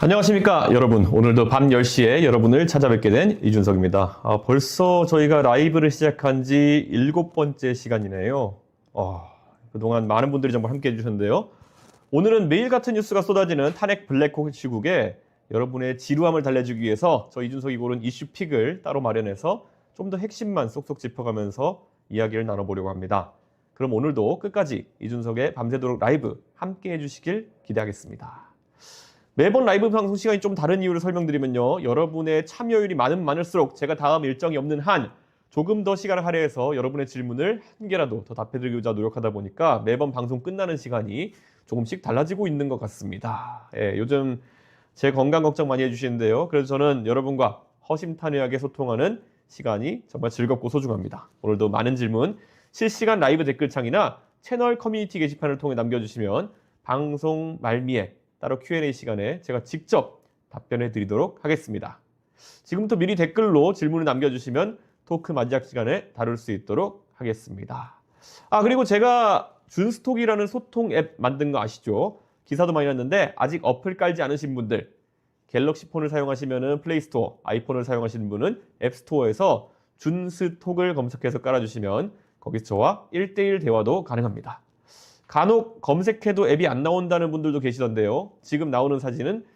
안녕하십니까 여러분. 오늘도 밤 10시에 여러분을 찾아뵙게 된 이준석입니다. 벌써 저희가 라이브를 시작한 지 7번째 시간이네요. 그동안 많은 분들이 정말 함께 해주셨는데요. 오늘은 매일 같은 뉴스가 쏟아지는 탄핵 블랙홀 시국에 여러분의 지루함을 달래주기 위해서 저 이준석이 고른 이슈픽을 따로 마련해서 좀 더 핵심만 쏙쏙 짚어가면서 이야기를 나눠보려고 합니다. 그럼 오늘도 끝까지 이준석의 밤새도록 라이브 함께 해주시길 기대하겠습니다. 매번 라이브 방송 시간이 좀 다른 이유를 설명드리면요. 여러분의 참여율이 많을수록 제가 다음 일정이 없는 한 조금 더 시간을 할애해서 여러분의 질문을 한 개라도 더 답해드리고자 노력하다 보니까 매번 방송 끝나는 시간이 조금씩 달라지고 있는 것 같습니다. 요즘 제 건강 걱정 많이 해주시는데요. 그래서 저는 여러분과 허심탄회하게 소통하는 시간이 정말 즐겁고 소중합니다. 오늘도 많은 질문 실시간 라이브 댓글창이나 채널 커뮤니티 게시판을 통해 남겨주시면 방송 말미에 따로 Q&A 시간에 제가 직접 답변해 드리도록 하겠습니다. 지금부터 미리 댓글로 질문을 남겨주시면 토크 마지막 시간에 다룰 수 있도록 하겠습니다. 그리고 제가 준스톡이라는 소통 앱 만든 거 아시죠? 기사도 많이 났는데 아직 어플 깔지 않으신 분들, 갤럭시 폰을 사용하시면 플레이스토어, 아이폰을 사용하시는 분은 앱스토어에서 준스톡을 검색해서 깔아주시면 거기서 저와 1대1 대화도 가능합니다. 간혹 검색해도 앱이 안 나온다는 분들도 계시던데요. 지금 나오는 사진은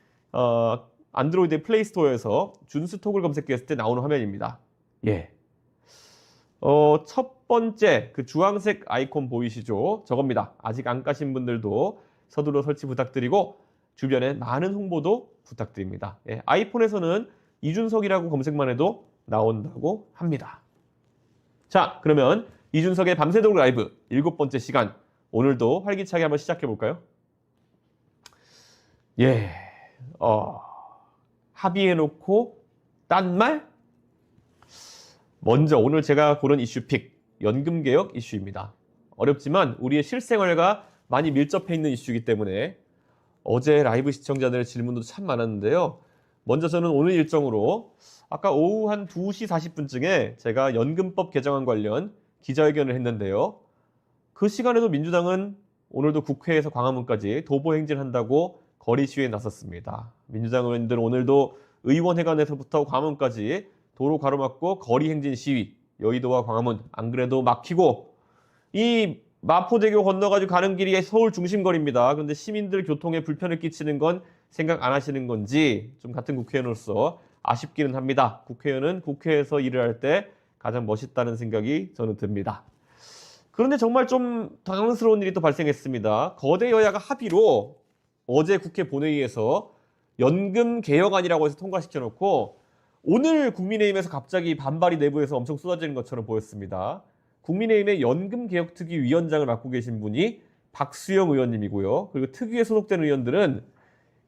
안드로이드 플레이스토어에서 준스톡을 검색했을 때 나오는 화면입니다. 첫 번째 그 주황색 아이콘 보이시죠? 저겁니다. 아직 안 까신 분들도 서둘러 설치 부탁드리고 주변에 많은 홍보도 부탁드립니다. 아이폰에서는 이준석이라고 검색만 해도 나온다고 합니다. 자, 그러면 이준석의 밤새도록 라이브 7번째 시간 오늘도 활기차게 한번 시작해 볼까요? 합의해놓고 딴 말? 먼저 오늘 제가 고른 이슈픽 연금개혁 이슈입니다. 어렵지만 우리의 실생활과 많이 밀접해 있는 이슈이기 때문에 어제 라이브 시청자들의 질문도 참 많았는데요. 먼저 저는 오늘 일정으로 아까 오후 한 2시 40분쯤에 제가 연금법 개정안 관련 기자회견을 했는데요. 그 시간에도 민주당은 오늘도 국회에서 광화문까지 도보행진한다고 거리 시위에 나섰습니다. 민주당 의원들은 오늘도 의원회관에서부터 광화문까지 도로 가로막고 거리 행진 시위, 여의도와 광화문 안 그래도 막히고 이 마포대교 건너가지고 가는 길이 서울 중심거리입니다. 그런데 시민들 교통에 불편을 끼치는 건 생각 안 하시는 건지 좀 같은 국회의원으로서 아쉽기는 합니다. 국회의원은 국회에서 일을 할 때 가장 멋있다는 생각이 저는 듭니다. 그런데 정말 좀 당황스러운 일이 또 발생했습니다. 거대 여야가 합의로 어제 국회 본회의에서 연금 개혁안이라고 해서 통과시켜놓고 오늘 국민의힘에서 갑자기 반발이 내부에서 엄청 쏟아지는 것처럼 보였습니다. 국민의힘의 연금개혁특위 위원장을 맡고 계신 분이 박수영 의원님이고요. 그리고 특위에 소속된 의원들은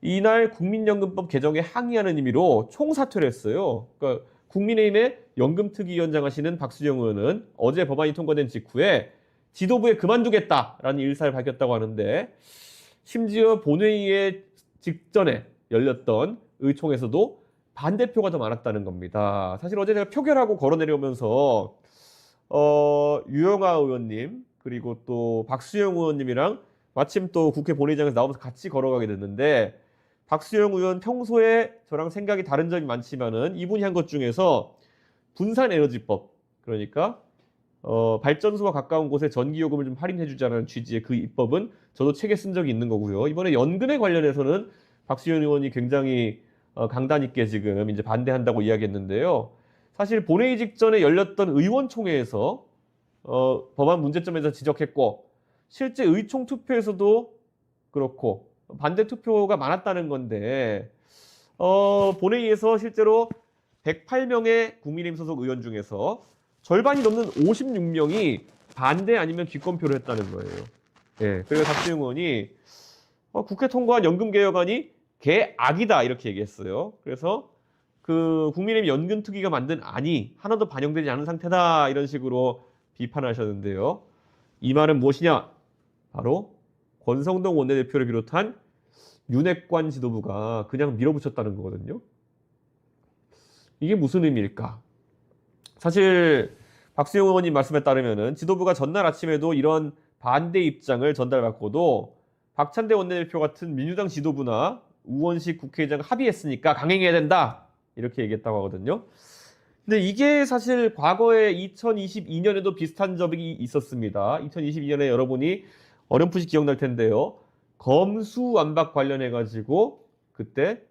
이날 국민연금법 개정에 항의하는 의미로 총사퇴를 했어요. 그러니까 국민의힘의 연금특위위원장 하시는 박수영 의원은 어제 법안이 통과된 직후에 지도부에 그만두겠다라는 일사를 밝혔다고 하는데 심지어 본회의의 직전에 열렸던 의총에서도 반대표가 더 많았다는 겁니다. 사실 어제 제가 표결하고 걸어 내려오면서 유영아 의원님 그리고 또 박수영 의원님이랑 마침 또 국회 본회의장에서 나오면서 같이 걸어가게 됐는데 박수영 의원 평소에 저랑 생각이 다른 점이 많지만은 이분이 한 것 중에서 분산에너지법 그러니까 발전소와 가까운 곳에 전기요금을 좀 할인해주자는 취지의 그 입법은 저도 책에 쓴 적이 있는 거고요. 이번에 연금에 관련해서는 박수영 의원이 굉장히 강단 있게 지금 이제 반대한다고 이야기했는데요. 사실 본회의 직전에 열렸던 의원총회에서 법안 문제점에 대해서 지적했고 실제 의총 투표에서도 그렇고 반대 투표가 많았다는 건데 본회의에서 실제로 108명의 국민의힘 소속 의원 중에서 절반이 넘는 56명이 반대 아니면 기권표를 했다는 거예요. 그래서 박수영 의원이 국회 통과한 연금개혁안이 개악이다 이렇게 얘기했어요. 그래서 그 국민의힘 연금특위가 만든 안이 하나도 반영되지 않은 상태다 이런 식으로 비판하셨는데요. 이 말은 무엇이냐? 바로 권성동 원내대표를 비롯한 윤핵관 지도부가 그냥 밀어붙였다는 거거든요. 이게 무슨 의미일까? 사실 박수영 의원님 말씀에 따르면은 지도부가 전날 아침에도 이런 반대 입장을 전달받고도 박찬대 원내대표 같은 민주당 지도부나 우원식 국회의장 합의했으니까 강행해야 된다. 이렇게 얘기했다고 하거든요. 근데 이게 사실 과거에 2022년에도 비슷한 적이 있었습니다. 2022년에 여러분이 어렴풋이 기억날 텐데요. 검수완박 관련해가지고 그때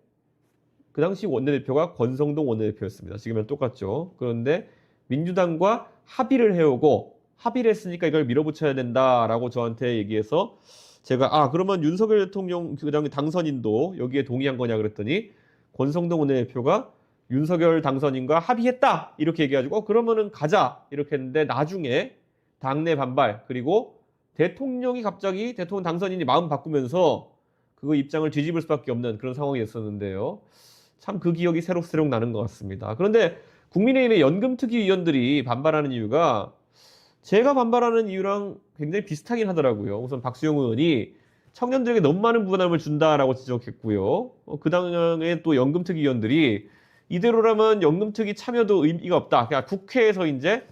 그 당시 원내대표가 권성동 원내대표였습니다. 지금은 똑같죠. 그런데 민주당과 합의를 해오고 합의를 했으니까 이걸 밀어붙여야 된다라고 저한테 얘기해서 제가 그러면 윤석열 대통령 그 당선인도 여기에 동의한 거냐 그랬더니 권성동 원내대표가 윤석열 당선인과 합의했다 이렇게 얘기해가지고 그러면은 가자 이렇게 했는데 나중에 당내 반발 그리고 대통령이 갑자기 대통령 당선인이 마음 바꾸면서 그 입장을 뒤집을 수밖에 없는 그런 상황이 있었는데요. 참 그 기억이 새록새록 나는 것 같습니다. 그런데 국민의힘의 연금특위위원들이 반발하는 이유가 제가 반발하는 이유랑 굉장히 비슷하긴 하더라고요. 우선 박수영 의원이 청년들에게 너무 많은 부담을 준다라고 지적했고요. 그 당의 또 연금특위위원들이 이대로라면 연금특위 참여도 의미가 없다. 그냥 국회에서 이제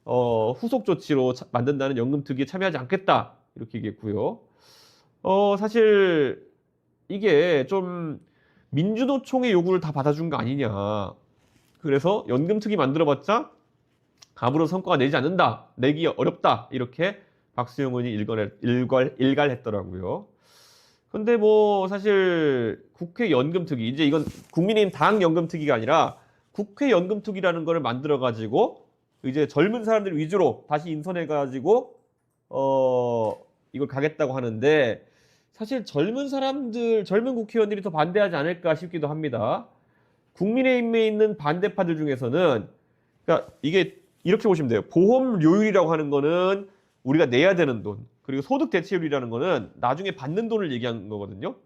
후속 조치로 만든다는 연금특위에 참여하지 않겠다. 이렇게 얘기했고요. 사실 이게 좀 민주노총의 요구를 다 받아준 거 아니냐. 그래서 연금특위 만들어봤자 아무런 성과가 내지 않는다. 내기 어렵다. 이렇게 박수영 의원이 일갈했더라고요. 근데 뭐 사실 국회 연금특위 이제 이건 국민의힘 당 연금특위가 아니라 국회 연금특위라는 거를 만들어 가지고 이제 젊은 사람들 위주로 다시 인선해 가지고 이걸 가겠다고 하는데 사실 젊은 국회의원들이 더 반대하지 않을까 싶기도 합니다. 국민의힘에 있는 반대파들 중에서는 그러니까 이게 이렇게 보시면 돼요. 보험료율이라고 하는 거는 우리가 내야 되는 돈, 그리고 소득 대체율이라는 거는 나중에 받는 돈을 얘기하는 거거든요.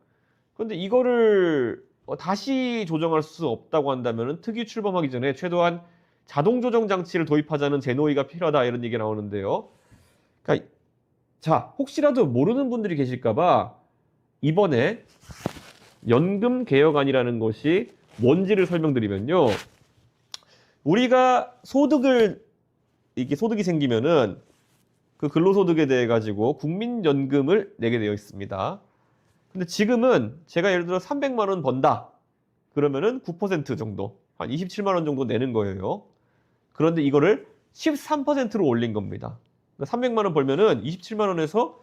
그런데 이거를 다시 조정할 수 없다고 한다면 특위 출범하기 전에 최소한 자동 조정 장치를 도입하자는 재노의가 필요하다 이런 얘기가 나오는데요. 그러니까 자, 혹시라도 모르는 분들이 계실까봐 이번에 연금 개혁안이라는 것이 뭔지를 설명드리면요. 우리가 이게 소득이 생기면은 그 근로소득에 대해 가지고 국민연금을 내게 되어 있습니다. 근데 지금은 제가 예를 들어 300만 원 번다. 그러면은 9% 정도, 한 27만 원 정도 내는 거예요. 그런데 이거를 13%로 올린 겁니다. 300만 원 벌면은 27만 원에서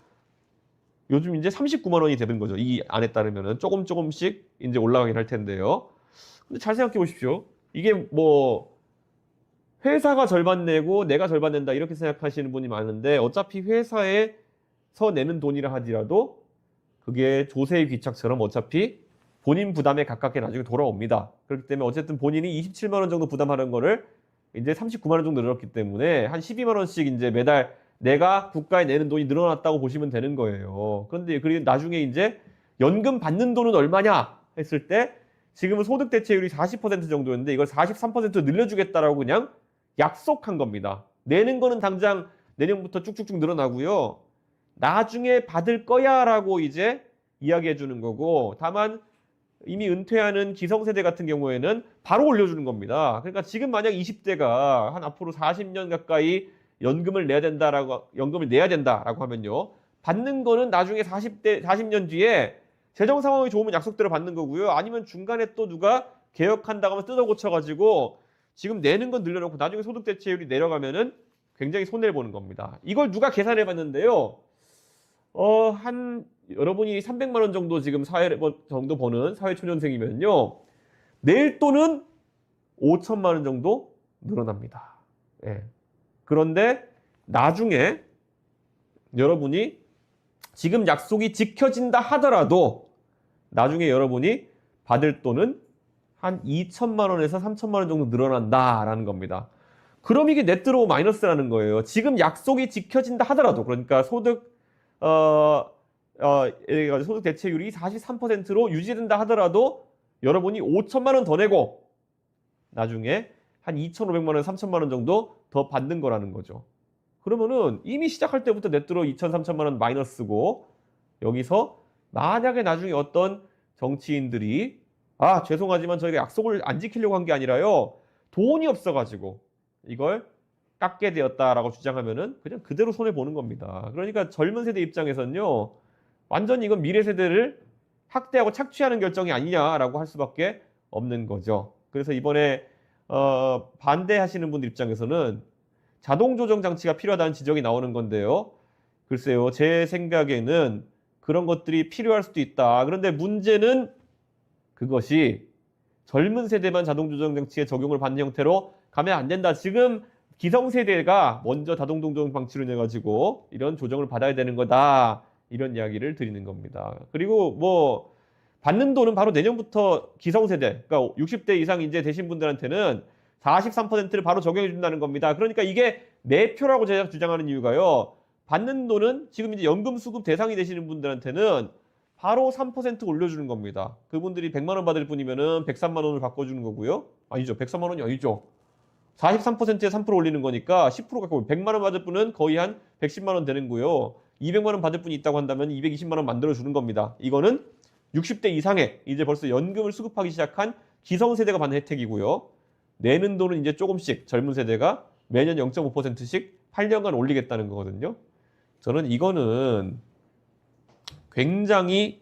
요즘 이제 39만 원이 되는 거죠. 이 안에 따르면은 조금씩 이제 올라가긴 할 텐데요. 근데 잘 생각해 보십시오. 이게 뭐 회사가 절반 내고 내가 절반 낸다 이렇게 생각하시는 분이 많은데 어차피 회사에서 내는 돈이라 하더라도 그게 조세의 귀착처럼 어차피 본인 부담에 가깝게 나중에 돌아옵니다. 그렇기 때문에 어쨌든 본인이 27만 원 정도 부담하는 거를 이제 39만 원 정도 늘었기 때문에 한 12만 원씩 이제 매달 내가 국가에 내는 돈이 늘어났다고 보시면 되는 거예요. 그런데 그리고 나중에 이제 연금 받는 돈은 얼마냐 했을 때 지금은 소득 대체율이 40% 정도였는데 이걸 43% 늘려주겠다라고 그냥 약속한 겁니다. 내는 거는 당장 내년부터 쭉쭉쭉 늘어나고요. 나중에 받을 거야 라고 이제 이야기해 주는 거고 다만 이미 은퇴하는 기성세대 같은 경우에는 바로 올려주는 겁니다. 그러니까 지금 만약 20대가 한 앞으로 40년 가까이 연금을 내야 된다라고 하면요. 받는 거는 나중에 40년 뒤에 재정 상황이 좋으면 약속대로 받는 거고요. 아니면 중간에 또 누가 개혁한다고 하면 뜯어 고쳐가지고 지금 내는 건 늘려놓고 나중에 소득 대체율이 내려가면은 굉장히 손해를 보는 겁니다. 이걸 누가 계산해 봤는데요. 여러분이 300만 원 정도 지금 정도 버는 사회초년생이면요. 낼 돈은 5천만 원 정도 늘어납니다. 예. 그런데 나중에 여러분이 지금 약속이 지켜진다 하더라도 나중에 여러분이 받을 돈은 한 2천만 원에서 3천만 원 정도 늘어난다라는 겁니다. 그럼 이게 네트로 마이너스라는 거예요. 지금 약속이 지켜진다 하더라도 그러니까 소득 대체율이 43%로 유지된다 하더라도 여러분이 5천만 원 더 내고 나중에 한 2,500만 원, 3천만 원 정도 더 받는 거라는 거죠. 그러면은 이미 시작할 때부터 네트로 2천, 3천만 원 마이너스고 여기서 만약에 나중에 어떤 정치인들이 죄송하지만 저희가 약속을 안 지키려고 한 게 아니라요. 돈이 없어가지고 이걸 깎게 되었다라고 주장하면은 그냥 그대로 손해 보는 겁니다. 그러니까 젊은 세대 입장에서는요. 완전히 이건 미래 세대를 학대하고 착취하는 결정이 아니냐라고 할 수밖에 없는 거죠. 그래서 이번에 반대하시는 분들 입장에서는 자동 조정 장치가 필요하다는 지적이 나오는 건데요. 글쎄요, 제 생각에는 그런 것들이 필요할 수도 있다. 그런데 문제는 그것이 젊은 세대만 자동 조정 장치에 적용을 받는 형태로 가면 안 된다. 지금 기성세대가 먼저 자동 조정 장치로 인해 가지고 이런 조정을 받아야 되는 거다. 이런 이야기를 드리는 겁니다. 그리고 뭐 받는 돈은 바로 내년부터 기성세대, 그러니까 60대 이상 이제 되신 분들한테는 43%를 바로 적용해 준다는 겁니다. 그러니까 이게 매표라고 제가 주장하는 이유가요. 받는 돈은 지금 이제 연금 수급 대상이 되시는 분들한테는 바로 3% 올려주는 겁니다. 그분들이 100만 원 받을 분이면은 103만 원을 바꿔주는 거고요. 아니죠. 103만 원이 아니죠. 43%에 3% 올리는 거니까 10% 갖고 100만 원 받을 분은 거의 한 110만 원 되는 거요. 200만 원 받을 분이 있다고 한다면 220만 원 만들어 주는 겁니다. 이거는 60대 이상의 이제 벌써 연금을 수급하기 시작한 기성세대가 받는 혜택이고요. 내는 돈은 이제 조금씩 젊은 세대가 매년 0.5%씩 8년간 올리겠다는 거거든요. 저는 이거는 굉장히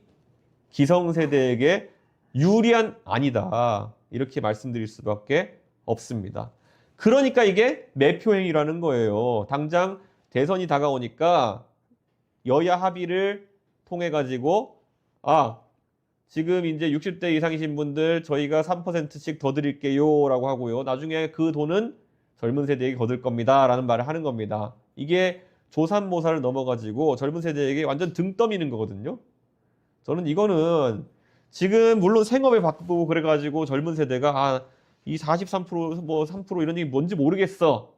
기성세대에게 유리한 안이다. 이렇게 말씀드릴 수밖에 없습니다. 그러니까 이게 매표행위라는 거예요. 당장 대선이 다가오니까 여야 합의를 통해 가지고 지금 이제 60대 이상이신 분들 저희가 3%씩 더 드릴게요 라고 하고요. 나중에 그 돈은 젊은 세대에게 거둘 겁니다 라는 말을 하는 겁니다. 이게 조삼모사를 넘어가지고 젊은 세대에게 완전 등 떠미는 거거든요. 저는 이거는 지금 물론 생업에 바쁘고 그래가지고 젊은 세대가 이 43% 뭐 3% 이런 얘기 뭔지 모르겠어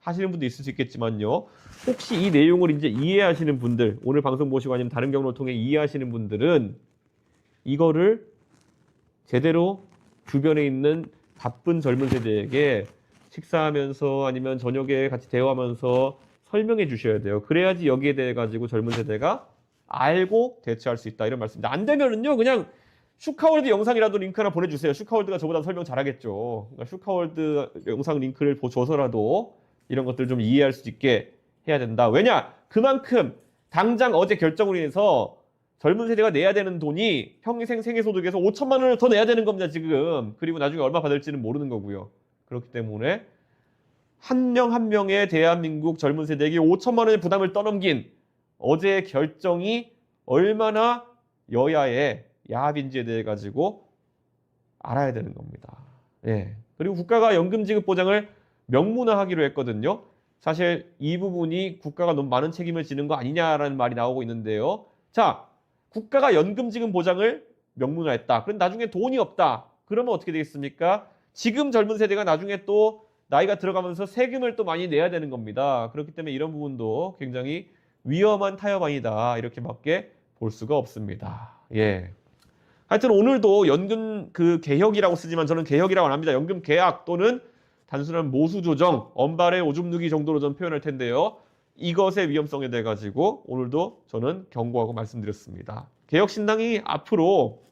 하시는 분도 있을 수 있겠지만요. 혹시 이 내용을 이제 이해하시는 분들, 오늘 방송 보시고 아니면 다른 경로를 통해 이해하시는 분들은 이거를 제대로 주변에 있는 바쁜 젊은 세대에게 식사하면서 아니면 저녁에 같이 대화하면서 설명해 주셔야 돼요. 그래야지 여기에 대해 가지고 젊은 세대가 알고 대처할 수 있다. 이런 말씀입니다. 안 되면은요, 그냥 슈카월드 영상이라도 링크 하나 보내주세요. 슈카월드가 저보다 설명 잘하겠죠. 그러니까 슈카월드 영상 링크를 줘서라도 이런 것들 좀 이해할 수 있게 해야 된다. 왜냐? 그만큼 당장 어제 결정으로 인해서 젊은 세대가 내야 되는 돈이 평생 생애소득에서 5천만 원을 더 내야 되는 겁니다, 지금. 그리고 나중에 얼마 받을지는 모르는 거고요. 그렇기 때문에 한 명 한 명의 대한민국 젊은 세대에게 5천만 원의 부담을 떠넘긴 어제의 결정이 얼마나 여야의 야합인지에 대해 가지고 알아야 되는 겁니다. 예. 그리고 국가가 연금 지급 보장을 명문화하기로 했거든요. 사실 이 부분이 국가가 너무 많은 책임을 지는 거 아니냐라는 말이 나오고 있는데요. 자, 국가가 연금 지급 보장을 명문화했다. 그럼 나중에 돈이 없다. 그러면 어떻게 되겠습니까? 지금 젊은 세대가 나중에 또 나이가 들어가면서 세금을 또 많이 내야 되는 겁니다. 그렇기 때문에 이런 부분도 굉장히 위험한 타협안이다. 이렇게밖에 볼 수가 없습니다. 예. 하여튼 오늘도 연금 개혁이라고 쓰지만 저는 개혁이라고 안 합니다. 연금 개혁 또는 단순한 모수 조정, 언발의 오줌 누기 정도로 좀 표현할 텐데요. 이것의 위험성에 대해 가지고 오늘도 저는 경고하고 말씀드렸습니다. 개혁신당이 앞으로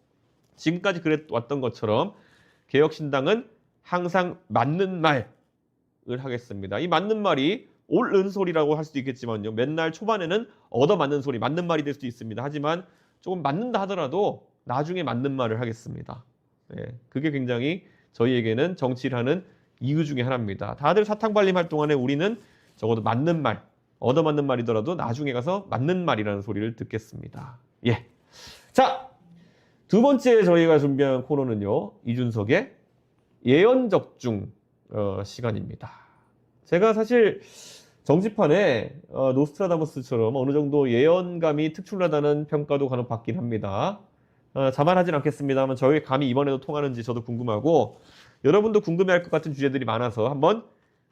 지금까지 그래왔던 것처럼 개혁신당은 항상 맞는 말을 하겠습니다. 이 맞는 말이 옳은 소리라고 할 수도 있겠지만요. 맨날 초반에는 얻어맞는 소리, 맞는 말이 될 수도 있습니다. 하지만 조금 맞는다 하더라도 나중에 맞는 말을 하겠습니다. 네, 그게 굉장히 저희에게는 정치를 하는 이유 중에 하나입니다. 다들 사탕발림 할 동안에 우리는 적어도 맞는 말, 얻어맞는 말이더라도 나중에 가서 맞는 말이라는 소리를 듣겠습니다. 예. 자, 두 번째 저희가 준비한 코너는요. 이준석의 예언적중 시간입니다. 제가 사실 정치판에 노스트라다무스처럼 어느 정도 예언감이 특출나다는 평가도 간혹 받긴 합니다. 자만하진 않겠습니다만 저희 감이 이번에도 통하는지 저도 궁금하고 여러분도 궁금해할 것 같은 주제들이 많아서 한번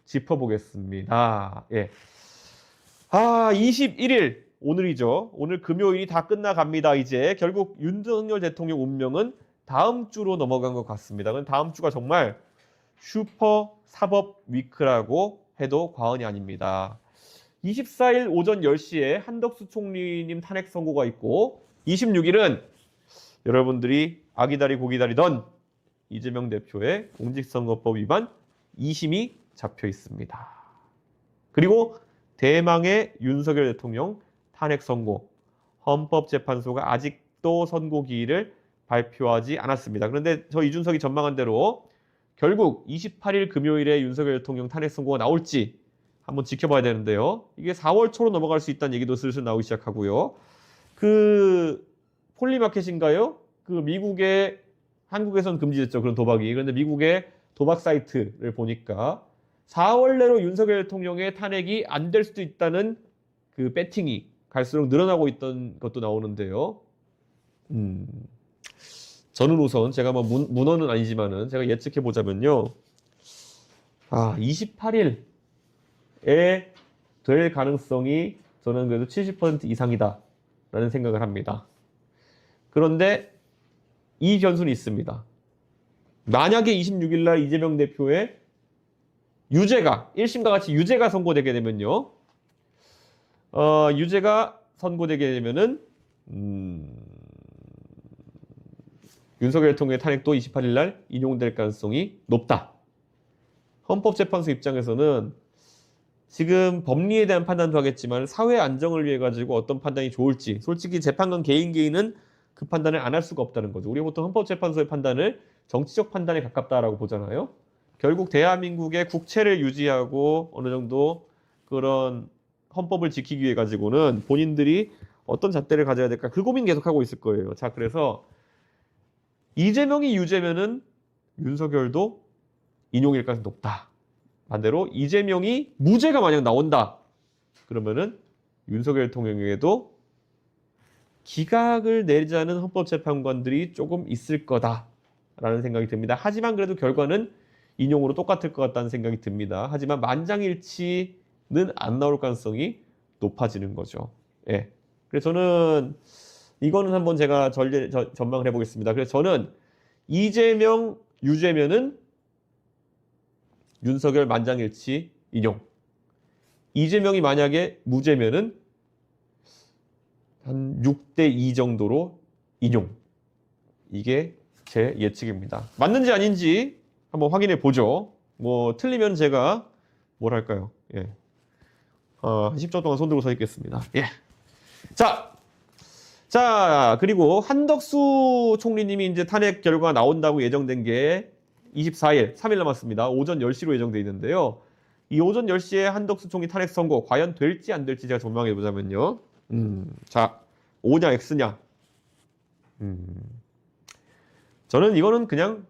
짚어보겠습니다. 예. 21일 오늘이죠. 오늘 금요일이 다 끝나갑니다. 이제 결국 윤석열 대통령 운명은 다음 주로 넘어간 것 같습니다. 다음 주가 정말 슈퍼 사법 위크라고 해도 과언이 아닙니다. 24일 오전 10시에 한덕수 총리님 탄핵 선고가 있고 26일은 여러분들이 아기다리 고기다리던 이재명 대표의 공직선거법 위반 2심이 잡혀 있습니다. 그리고 대망의 윤석열 대통령 탄핵 선고, 헌법재판소가 아직 아직도 선고기일을 발표하지 않았습니다. 그런데 저 이준석이 전망한 대로 결국 28일 금요일에 윤석열 대통령 탄핵 선고가 나올지 한번 지켜봐야 되는데요. 이게 4월 초로 넘어갈 수 있다는 얘기도 슬슬 나오기 시작하고요. 그 폴리마켓인가요? 그 미국의 한국에선 금지됐죠. 그런 도박이. 그런데 미국의 도박 사이트를 보니까 4월 내로 윤석열 대통령의 탄핵이 안 될 수도 있다는 그 배팅이 갈수록 늘어나고 있던 것도 나오는데요. 저는 우선 제가 뭐 문헌은 아니지만은 제가 예측해 보자면요. 28일에 될 가능성이 저는 그래도 70% 이상이다라는 생각을 합니다. 그런데 이 변수는 있습니다. 만약에 26일 날 이재명 대표의 유죄가 1심과 같이 유죄가 선고되게 되면요. 유죄가 선고되게 되면은 윤석열 대통령의 탄핵도 28일 날 인용될 가능성이 높다. 헌법재판소 입장에서는 지금 법리에 대한 판단도 하겠지만 사회 안정을 위해 가지고 어떤 판단이 좋을지 솔직히 재판관 개인은 그 판단을 안 할 수가 없다는 거죠. 우리가 보통 헌법재판소의 판단을 정치적 판단에 가깝다라고 보잖아요. 결국 대한민국의 국채를 유지하고 어느 정도 그런 헌법을 지키기 위해 가지고는 본인들이 어떤 잣대를 가져야 될까 그 고민 계속하고 있을 거예요. 자, 그래서 이재명이 유죄면은 윤석열도 인용일 가능성이 높다. 반대로 이재명이 무죄가 만약 나온다. 그러면은 윤석열 대통령에게도 기각을 내리자는 헌법재판관들이 조금 있을 거다라는 생각이 듭니다. 하지만 그래도 결과는 인용으로 똑같을 것 같다는 생각이 듭니다. 하지만 만장일치는 안 나올 가능성이 높아지는 거죠. 예. 그래서 저는 이거는 한번 제가 전망을 해보겠습니다. 그래서 저는 이재명 유죄면은 윤석열 만장일치 인용. 이재명이 만약에 무죄면은 한 6대2 정도로 인용. 이게 제 예측입니다. 맞는지 아닌지 한번 확인해 보죠. 뭐 틀리면 제가 뭘 할까요? 예. 한 10초 동안 손 들고 서 있겠습니다. 예. 자, 그리고 한덕수 총리님이 이제 탄핵 결과가 나온다고 예정된 게 24일, 3일 남았습니다. 오전 10시로 예정돼 있는데요. 이 오전 10시에 한덕수 총리 탄핵 선고 과연 될지 안 될지 제가 전망해 보자면요. 자, O냐 X냐. 저는 이거는 그냥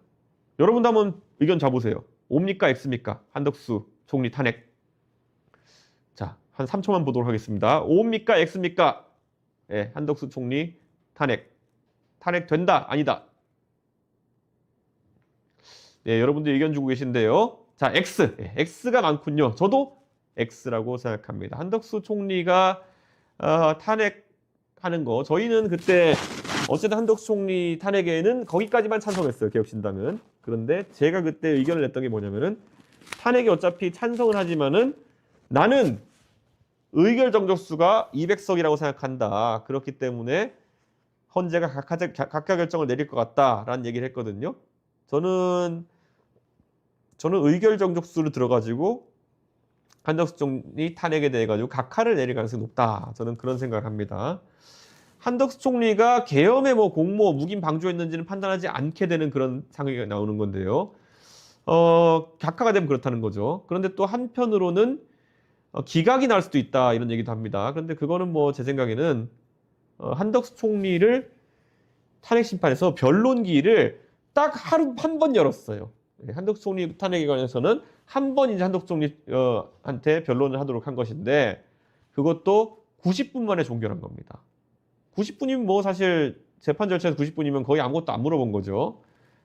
여러분도 한번 의견 잡으세요. O입니까 X입니까? 한덕수 총리 탄핵. 자, 한 3초만 보도록 하겠습니다. O입니까 X입니까? 예, 한덕수 총리 탄핵. 탄핵 된다 아니다. 예, 여러분들 의견 주고 계신데요. 자, X. 예, X가 많군요. 저도 X라고 생각합니다. 한덕수 총리가 탄핵하는 거. 저희는 그때 어쨌든 한덕수 총리 탄핵에는 거기까지만 찬성했어요. 개혁신당은. 그런데 제가 그때 의견을 냈던 게 뭐냐면은 탄핵에 어차피 찬성을 하지만은 나는 의결 정족수가 200석이라고 생각한다. 그렇기 때문에 헌재가 각하 결정을 내릴 것 같다라는 얘기를 했거든요. 저는 의결 정족수를 들어가지고 한덕수 총리 탄핵에 대해 가지고 각하를 내릴 가능성이 높다. 저는 그런 생각을 합니다. 한덕수 총리가 계엄에 뭐 공모, 묵인 방조했는지는 판단하지 않게 되는 그런 상황이 나오는 건데요. 각하가 되면 그렇다는 거죠. 그런데 또 한편으로는 기각이 날 수도 있다 이런 얘기도 합니다. 그런데 그거는 뭐 제 생각에는 한덕수 총리를 탄핵 심판에서 변론기일을 딱 하루 한 번 열었어요. 한덕수 총리 탄핵에 관해서는 한 번 이제 한덕수 총리한테 변론을 하도록 한 것인데 그것도 90분 만에 종결한 겁니다. 90분이면 뭐 사실 재판 절차에서 90분이면 거의 아무것도 안 물어본 거죠.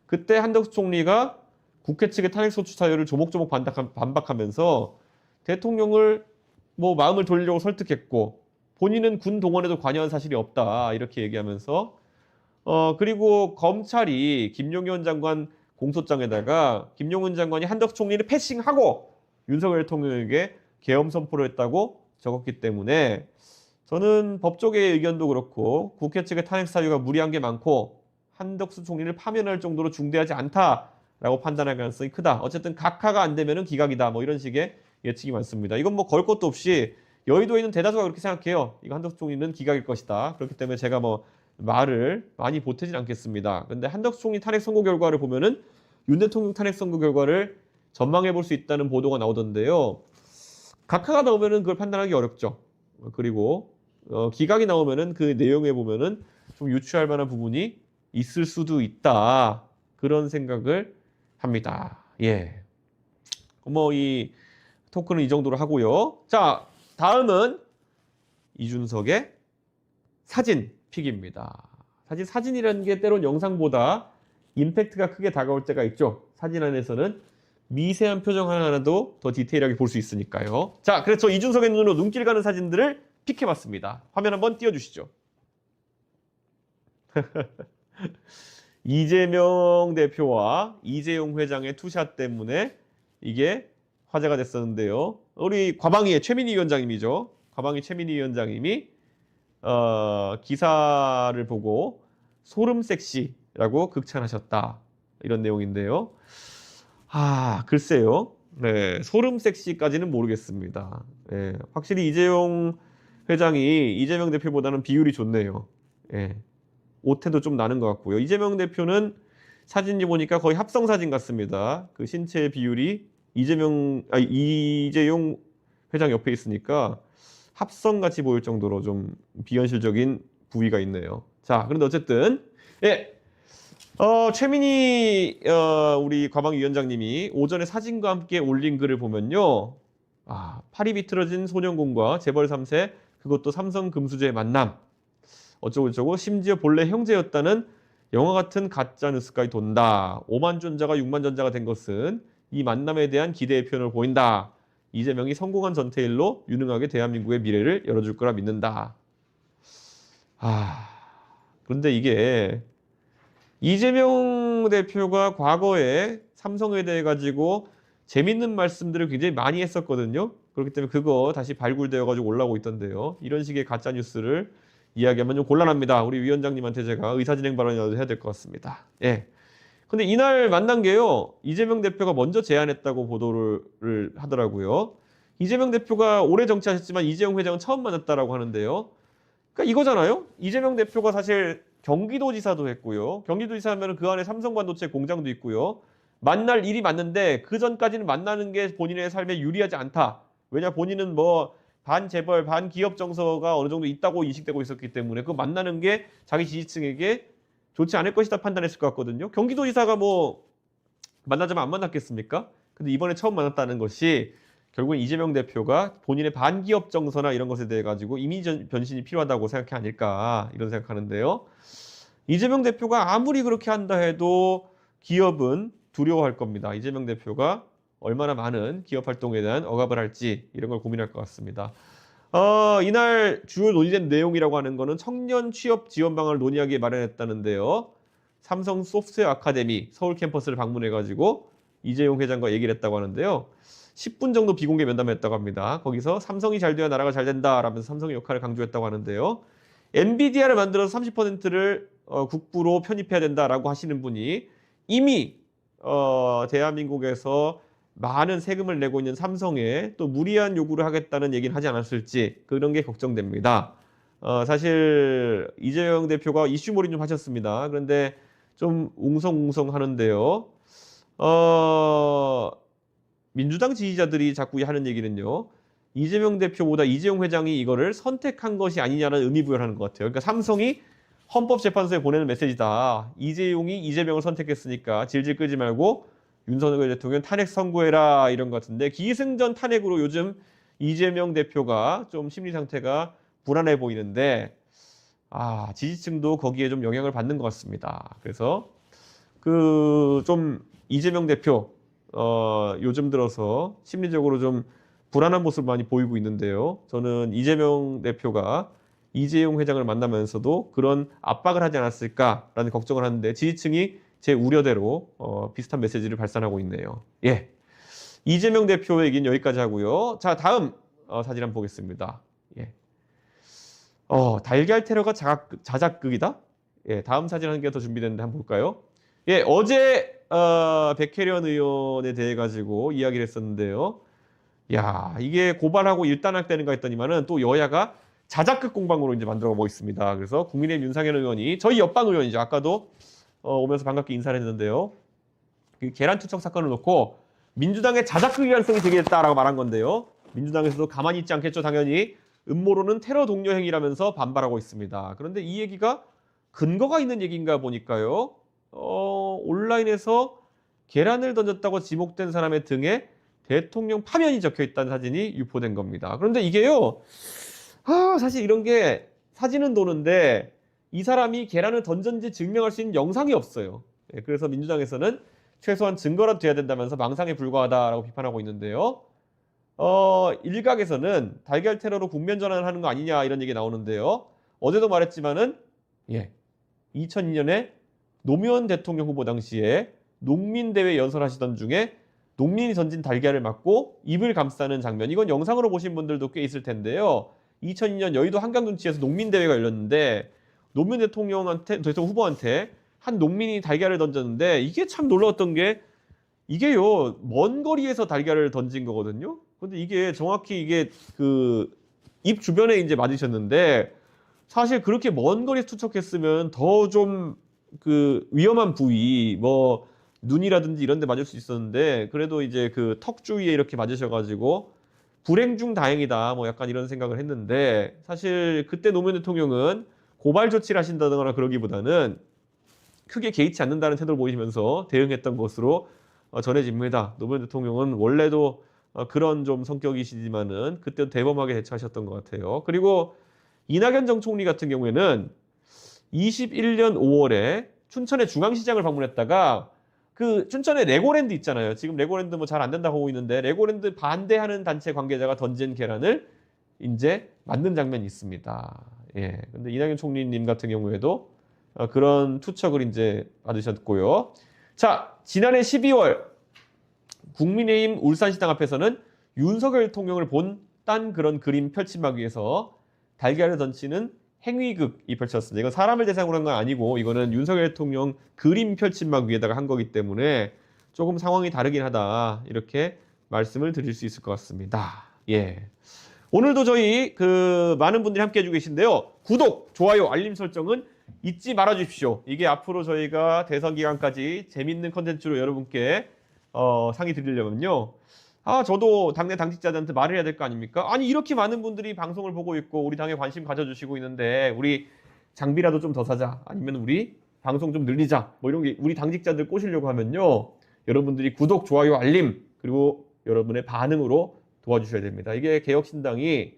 그때 한덕수 총리가 국회 측의 탄핵소추 사유를 조목조목 반박하면서 대통령을 뭐 마음을 돌리려고 설득했고 본인은 군 동원에도 관여한 사실이 없다 이렇게 얘기하면서 그리고 검찰이 김용현 장관 공소장에다가 김용현 장관이 한덕수 총리를 패싱하고 윤석열 대통령에게 계엄 선포를 했다고 적었기 때문에 저는 법조계의 의견도 그렇고 국회 측의 탄핵 사유가 무리한 게 많고 한덕수 총리를 파면할 정도로 중대하지 않다라고 판단할 가능성이 크다. 어쨌든 각하가 안 되면은 기각이다. 뭐 이런 식의 예측이 많습니다. 이건 뭐 걸 것도 없이 여의도에 있는 대다수가 그렇게 생각해요. 이거 한덕수 총리는 기각일 것이다. 그렇기 때문에 제가 뭐 말을 많이 보태진 않겠습니다. 근데 한덕수 총리 탄핵 선고 결과를 보면은 윤 대통령 탄핵 선고 결과를 전망해 볼 수 있다는 보도가 나오던데요. 각하가 나오면은 그걸 판단하기 어렵죠. 그리고 기각이 나오면은 그 내용에 보면은 좀 유추할 만한 부분이 있을 수도 있다. 그런 생각을 합니다. 예. 뭐 이 토크는 이 정도로 하고요. 자, 다음은 이준석의 사진 픽입니다. 사실 사진이라는 게 때론 영상보다 임팩트가 크게 다가올 때가 있죠. 사진 안에서는 미세한 표정 하나하나도 더 디테일하게 볼 수 있으니까요. 자, 그래서 이준석의 눈으로 눈길 가는 사진들을 픽해봤습니다. 화면 한번 띄워주시죠. 이재명 대표와 이재용 회장의 투샷 때문에 이게 화제가 됐었는데요. 우리 과방위의 최민희 위원장님이죠. 과방위 최민희 위원장님이 기사를 보고 소름 섹시라고 극찬하셨다. 이런 내용인데요. 글쎄요. 네, 소름 섹시까지는 모르겠습니다. 네, 확실히 이재용 회장이 이재명 대표보다는 비율이 좋네요. 네, 오태도 좀 나는 것 같고요. 이재명 대표는 사진이 보니까 거의 합성 사진 같습니다. 그 신체 비율이 이재용 회장 옆에 있으니까 합성같이 보일 정도로 좀 비현실적인 부위가 있네요. 자, 그런데 어쨌든 예, 최민희 우리 과방위원장님이 오전에 사진과 함께 올린 글을 보면요. 팔이 비틀어진 소년공과 재벌 3세 그것도 삼성 금수저의 만남 어쩌고저쩌고 심지어 본래 형제였다는 영화 같은 가짜 뉴스까지 돈다. 5만 전자가 6만 전자가 된 것은 이 만남에 대한 기대의 표현을 보인다. 이재명이 성공한 전태일로 유능하게 대한민국의 미래를 열어줄 거라 믿는다. 그런데 이게 이재명 대표가 과거에 삼성에 대해 가지고 재밌는 말씀들을 굉장히 많이 했었거든요. 그렇기 때문에 그거 다시 발굴되어 가지고 올라오고 있던데요. 이런 식의 가짜 뉴스를 이야기하면 좀 곤란합니다. 우리 위원장님한테 제가 의사진행 발언이라도 해야 될 것 같습니다. 예. 근데 이날 만난 게요. 이재명 대표가 먼저 제안했다고 보도를 하더라고요. 이재명 대표가 오래 정치하셨지만 이재용 회장은 처음 만났다라고 하는데요. 그러니까 이거잖아요. 이재명 대표가 사실 경기도지사도 했고요. 경기도지사 하면 그 안에 삼성반도체 공장도 있고요. 만날 일이 맞는데 그 전까지는 만나는 게 본인의 삶에 유리하지 않다. 왜냐 본인은 뭐 반재벌, 반기업 정서가 어느 정도 있다고 인식되고 있었기 때문에 그 만나는 게 자기 지지층에게 좋지 않을 것이다 판단했을 것 같거든요. 경기도지사가 뭐 만나자면 안 만났겠습니까? 근데 이번에 처음 만났다는 것이 결국은 이재명 대표가 본인의 반기업 정서나 이런 것에 대해 가지고 이미지 변신이 필요하다고 생각이 아닐까 이런 생각하는데요. 이재명 대표가 아무리 그렇게 한다 해도 기업은 두려워할 겁니다. 이재명 대표가 얼마나 많은 기업 활동에 대한 억압을 할지 이런 걸 고민할 것 같습니다. 이날 주요 논의된 내용이라고 하는 거는 청년 취업 지원 방안을 논의하기에 마련했다는데요. 삼성 소프트웨어 아카데미 서울 캠퍼스를 방문해가지고 이재용 회장과 얘기를 했다고 하는데요. 10분 정도 비공개 면담을 했다고 합니다. 거기서 삼성이 잘 돼야 나라가 잘 된다 라면서 삼성의 역할을 강조했다고 하는데요. 엔비디아를 만들어서 30%를 국부로 편입해야 된다라고 하시는 분이 이미 대한민국에서 많은 세금을 내고 있는 삼성에 또 무리한 요구를 하겠다는 얘기는 하지 않았을지 그런 게 걱정됩니다. 사실 이재용 대표가 이슈몰이 좀 하셨습니다. 그런데 좀 웅성웅성 하는데요. 민주당 지지자들이 자꾸 하는 얘기는요. 이재명 대표보다 이재용 회장이 이거를 선택한 것이 아니냐는 의미부여를 하는 것 같아요. 그러니까 삼성이 헌법재판소에 보내는 메시지다. 이재용이 이재명을 선택했으니까 질질 끌지 말고 윤석열 대통령 탄핵 선고해라 이런 것 같은데 기승전 탄핵으로 요즘 이재명 대표가 좀 심리 상태가 불안해 보이는데 지지층도 거기에 좀 영향을 받는 것 같습니다. 그래서 그 좀 이재명 대표 요즘 들어서 심리적으로 좀 불안한 모습을 많이 보이고 있는데요. 저는 이재명 대표가 이재용 회장을 만나면서도 그런 압박을 하지 않았을까라는 걱정을 하는데 지지층이 제 우려대로 비슷한 메시지를 발산하고 있네요. 예, 이재명 대표 얘기는 여기까지 하고요. 자, 다음 사진 한번 보겠습니다. 예, 달걀 테러가 자작극이다. 예, 다음 사진 한 개 더 준비됐는데 한번 볼까요? 예, 어제 백혜련 의원에 대해 가지고 이야기를 했었는데요. 야, 이게 고발하고 일단락되는가 했더니만은 또 여야가 자작극 공방으로 이제 만들어 보고 있습니다. 그래서 국민의힘 윤상현 의원이 저희 옆방 의원이죠. 아까도 오면서 반갑게 인사를 했는데요. 그 계란 투척 사건을 놓고 민주당의 자작극 위헌성이 제기됐다라고 말한 건데요. 민주당에서도 가만히 있지 않겠죠. 당연히 음모론은 테러 동료 행위라면서 반발하고 있습니다. 그런데 이 얘기가 근거가 있는 얘기인가 보니까요. 온라인에서 계란을 던졌다고 지목된 사람의 등에 대통령 파면이 적혀 있다는 사진이 유포된 겁니다. 그런데 이게요. 사실 이런 게 사진은 도는데 이 사람이 계란을 던졌는지 증명할 수 있는 영상이 없어요. 그래서 민주당에서는 최소한 증거라도 돼야 된다면서 망상에 불과하다라고 비판하고 있는데요. 일각에서는 달걀 테러로 국면 전환을 하는 거 아니냐 이런 얘기 나오는데요. 어제도 말했지만은 2002년에 노무현 대통령 후보 당시에 농민대회 연설하시던 중에 농민이 던진 달걀을 맞고 입을 감싸는 장면, 이건 영상으로 보신 분들도 꽤 있을 텐데요. 2002년 여의도 한강둔치에서 농민대회가 열렸는데 노무현 대통령 후보한테 한 농민이 달걀을 던졌는데 이게 참 놀라웠던 게 이게요, 먼 거리에서 달걀을 던진 거거든요. 근데 이게 정확히 이게 그 입 주변에 이제 맞으셨는데 사실 그렇게 먼 거리에서 투척했으면 더 좀 그 위험한 부위, 뭐 눈이라든지 이런 데 맞을 수 있었는데 그래도 이제 그 턱 주위에 이렇게 맞으셔가지고 불행 중 다행이다, 뭐 약간 이런 생각을 했는데 사실 그때 노무현 대통령은 고발 조치를 하신다거나 그러기보다는 크게 개의치 않는다는 태도를 보이시면서 대응했던 것으로 전해집니다. 노무현 대통령은 원래도 그런 좀 성격이시지만은 그때도 대범하게 대처하셨던 것 같아요. 그리고 이낙연 전 총리 같은 경우에는 21년 5월에 춘천의 중앙시장을 방문했다가 그 춘천에 레고랜드 있잖아요. 지금 레고랜드 뭐 잘 안 된다고 하고 있는데 레고랜드 반대하는 단체 관계자가 던진 계란을 이제 맞는 장면이 있습니다. 예. 근데 이낙연 총리님 같은 경우에도 그런 투척을 이제 받으셨고요. 자, 지난해 12월 국민의힘 울산시당 앞에서는 윤석열 대통령을 본 딴 그런 그림 펼침막 위에서 달걀을 던지는 행위극이 펼쳤습니다. 이건 사람을 대상으로 한 건 아니고 이거는 윤석열 대통령 그림 펼침막 위에다가 한 거기 때문에 조금 상황이 다르긴 하다, 이렇게 말씀을 드릴 수 있을 것 같습니다. 예. 오늘도 저희 많은 분들이 함께 해주고 계신데요. 구독, 좋아요, 알림 설정은 잊지 말아 주십시오. 이게 앞으로 저희가 대선 기간까지 재밌는 컨텐츠로 여러분께 상의 드리려면요. 저도 당내 당직자들한테 말을 해야 될 거 아닙니까? 아니, 이렇게 많은 분들이 방송을 보고 있고 우리 당에 관심 가져주시고 있는데 우리 장비라도 좀 더 사자, 아니면 우리 방송 좀 늘리자, 뭐 이런 게 우리 당직자들 꼬시려고 하면요. 여러분들이 구독, 좋아요, 알림, 그리고 여러분의 반응으로 도와주셔야 됩니다. 이게 개혁신당이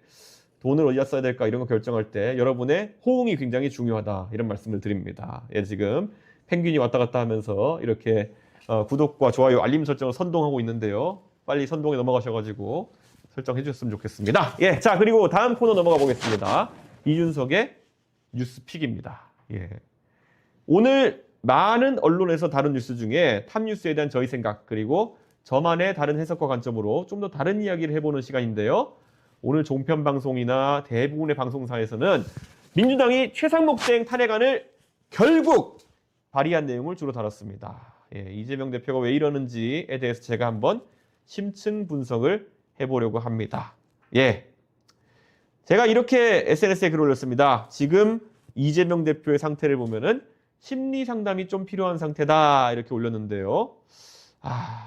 돈을 어디다 써야 될까 이런 거 결정할 때 여러분의 호응이 굉장히 중요하다, 이런 말씀을 드립니다. 지금 펭귄이 왔다 갔다 하면서 이렇게 구독과 좋아요, 알림 설정을 선동하고 있는데요. 빨리 선동에 넘어가셔가지고 설정해 주셨으면 좋겠습니다. 자, 그리고 다음 코너 넘어가 보겠습니다. 이준석의 뉴스픽입니다. 오늘 많은 언론에서 다룬 뉴스 중에 탑뉴스에 대한 저희 생각, 그리고 저만의 다른 해석과 관점으로 좀 더 다른 이야기를 해보는 시간인데요. 오늘 종편 방송이나 대부분의 방송사에서는 민주당이 최상목 등 탄핵안을 결국 발의한 내용을 주로 다뤘습니다. 이재명 대표가 왜 이러는지에 대해서 제가 한번 심층 분석을 해보려고 합니다. 제가 이렇게 SNS에 글을 올렸습니다. 지금 이재명 대표의 상태를 보면은 심리 상담이 좀 필요한 상태다, 이렇게 올렸는데요.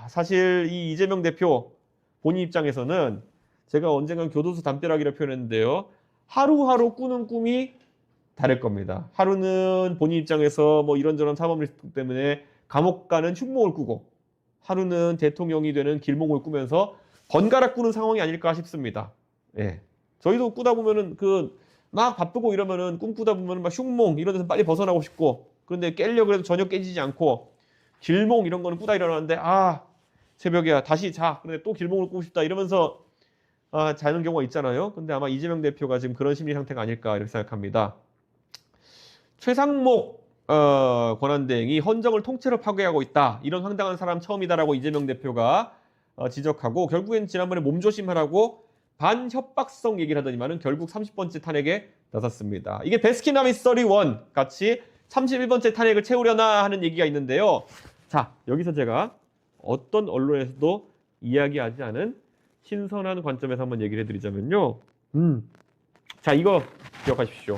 사실 이 이재명 대표 본인 입장에서는 제가 언젠간 교도소 담벼락이라 표현했는데요. 하루하루 꾸는 꿈이 다를 겁니다. 하루는 본인 입장에서 뭐 이런저런 사법 리스크 때문에 감옥 가는 흉몽을 꾸고, 하루는 대통령이 되는 길몽을 꾸면서 번갈아 꾸는 상황이 아닐까 싶습니다. 저희도 꾸다 보면은 막 바쁘고 이러면은 꿈꾸다 보면은 막 흉몽 이런 데서 빨리 벗어나고 싶고, 그런데 깨려고 해도 전혀 깨지지 않고 길몽 이런 거는 꾸다 일어나는데 새벽이야 다시 자, 근데 또 길몽을 꾸고 싶다 이러면서 자는 경우가 있잖아요. 근데 아마 이재명 대표가 지금 그런 심리 상태가 아닐까 이렇게 생각합니다. 최상목 권한대행이 헌정을 통째로 파괴하고 있다, 이런 황당한 사람 처음이다라고 이재명 대표가 지적하고, 결국엔 지난번에 몸조심하라고 반협박성 얘기를 하더니만은 결국 30번째 탄핵에 나섰습니다. 이게 베스킨라빈스 31 같이 31번째 탄핵을 채우려나 하는 얘기가 있는데요. 자, 여기서 제가 어떤 언론에서도 이야기하지 않은 신선한 관점에서 한번 얘기를 해드리자면요. 자, 이거 기억하십시오.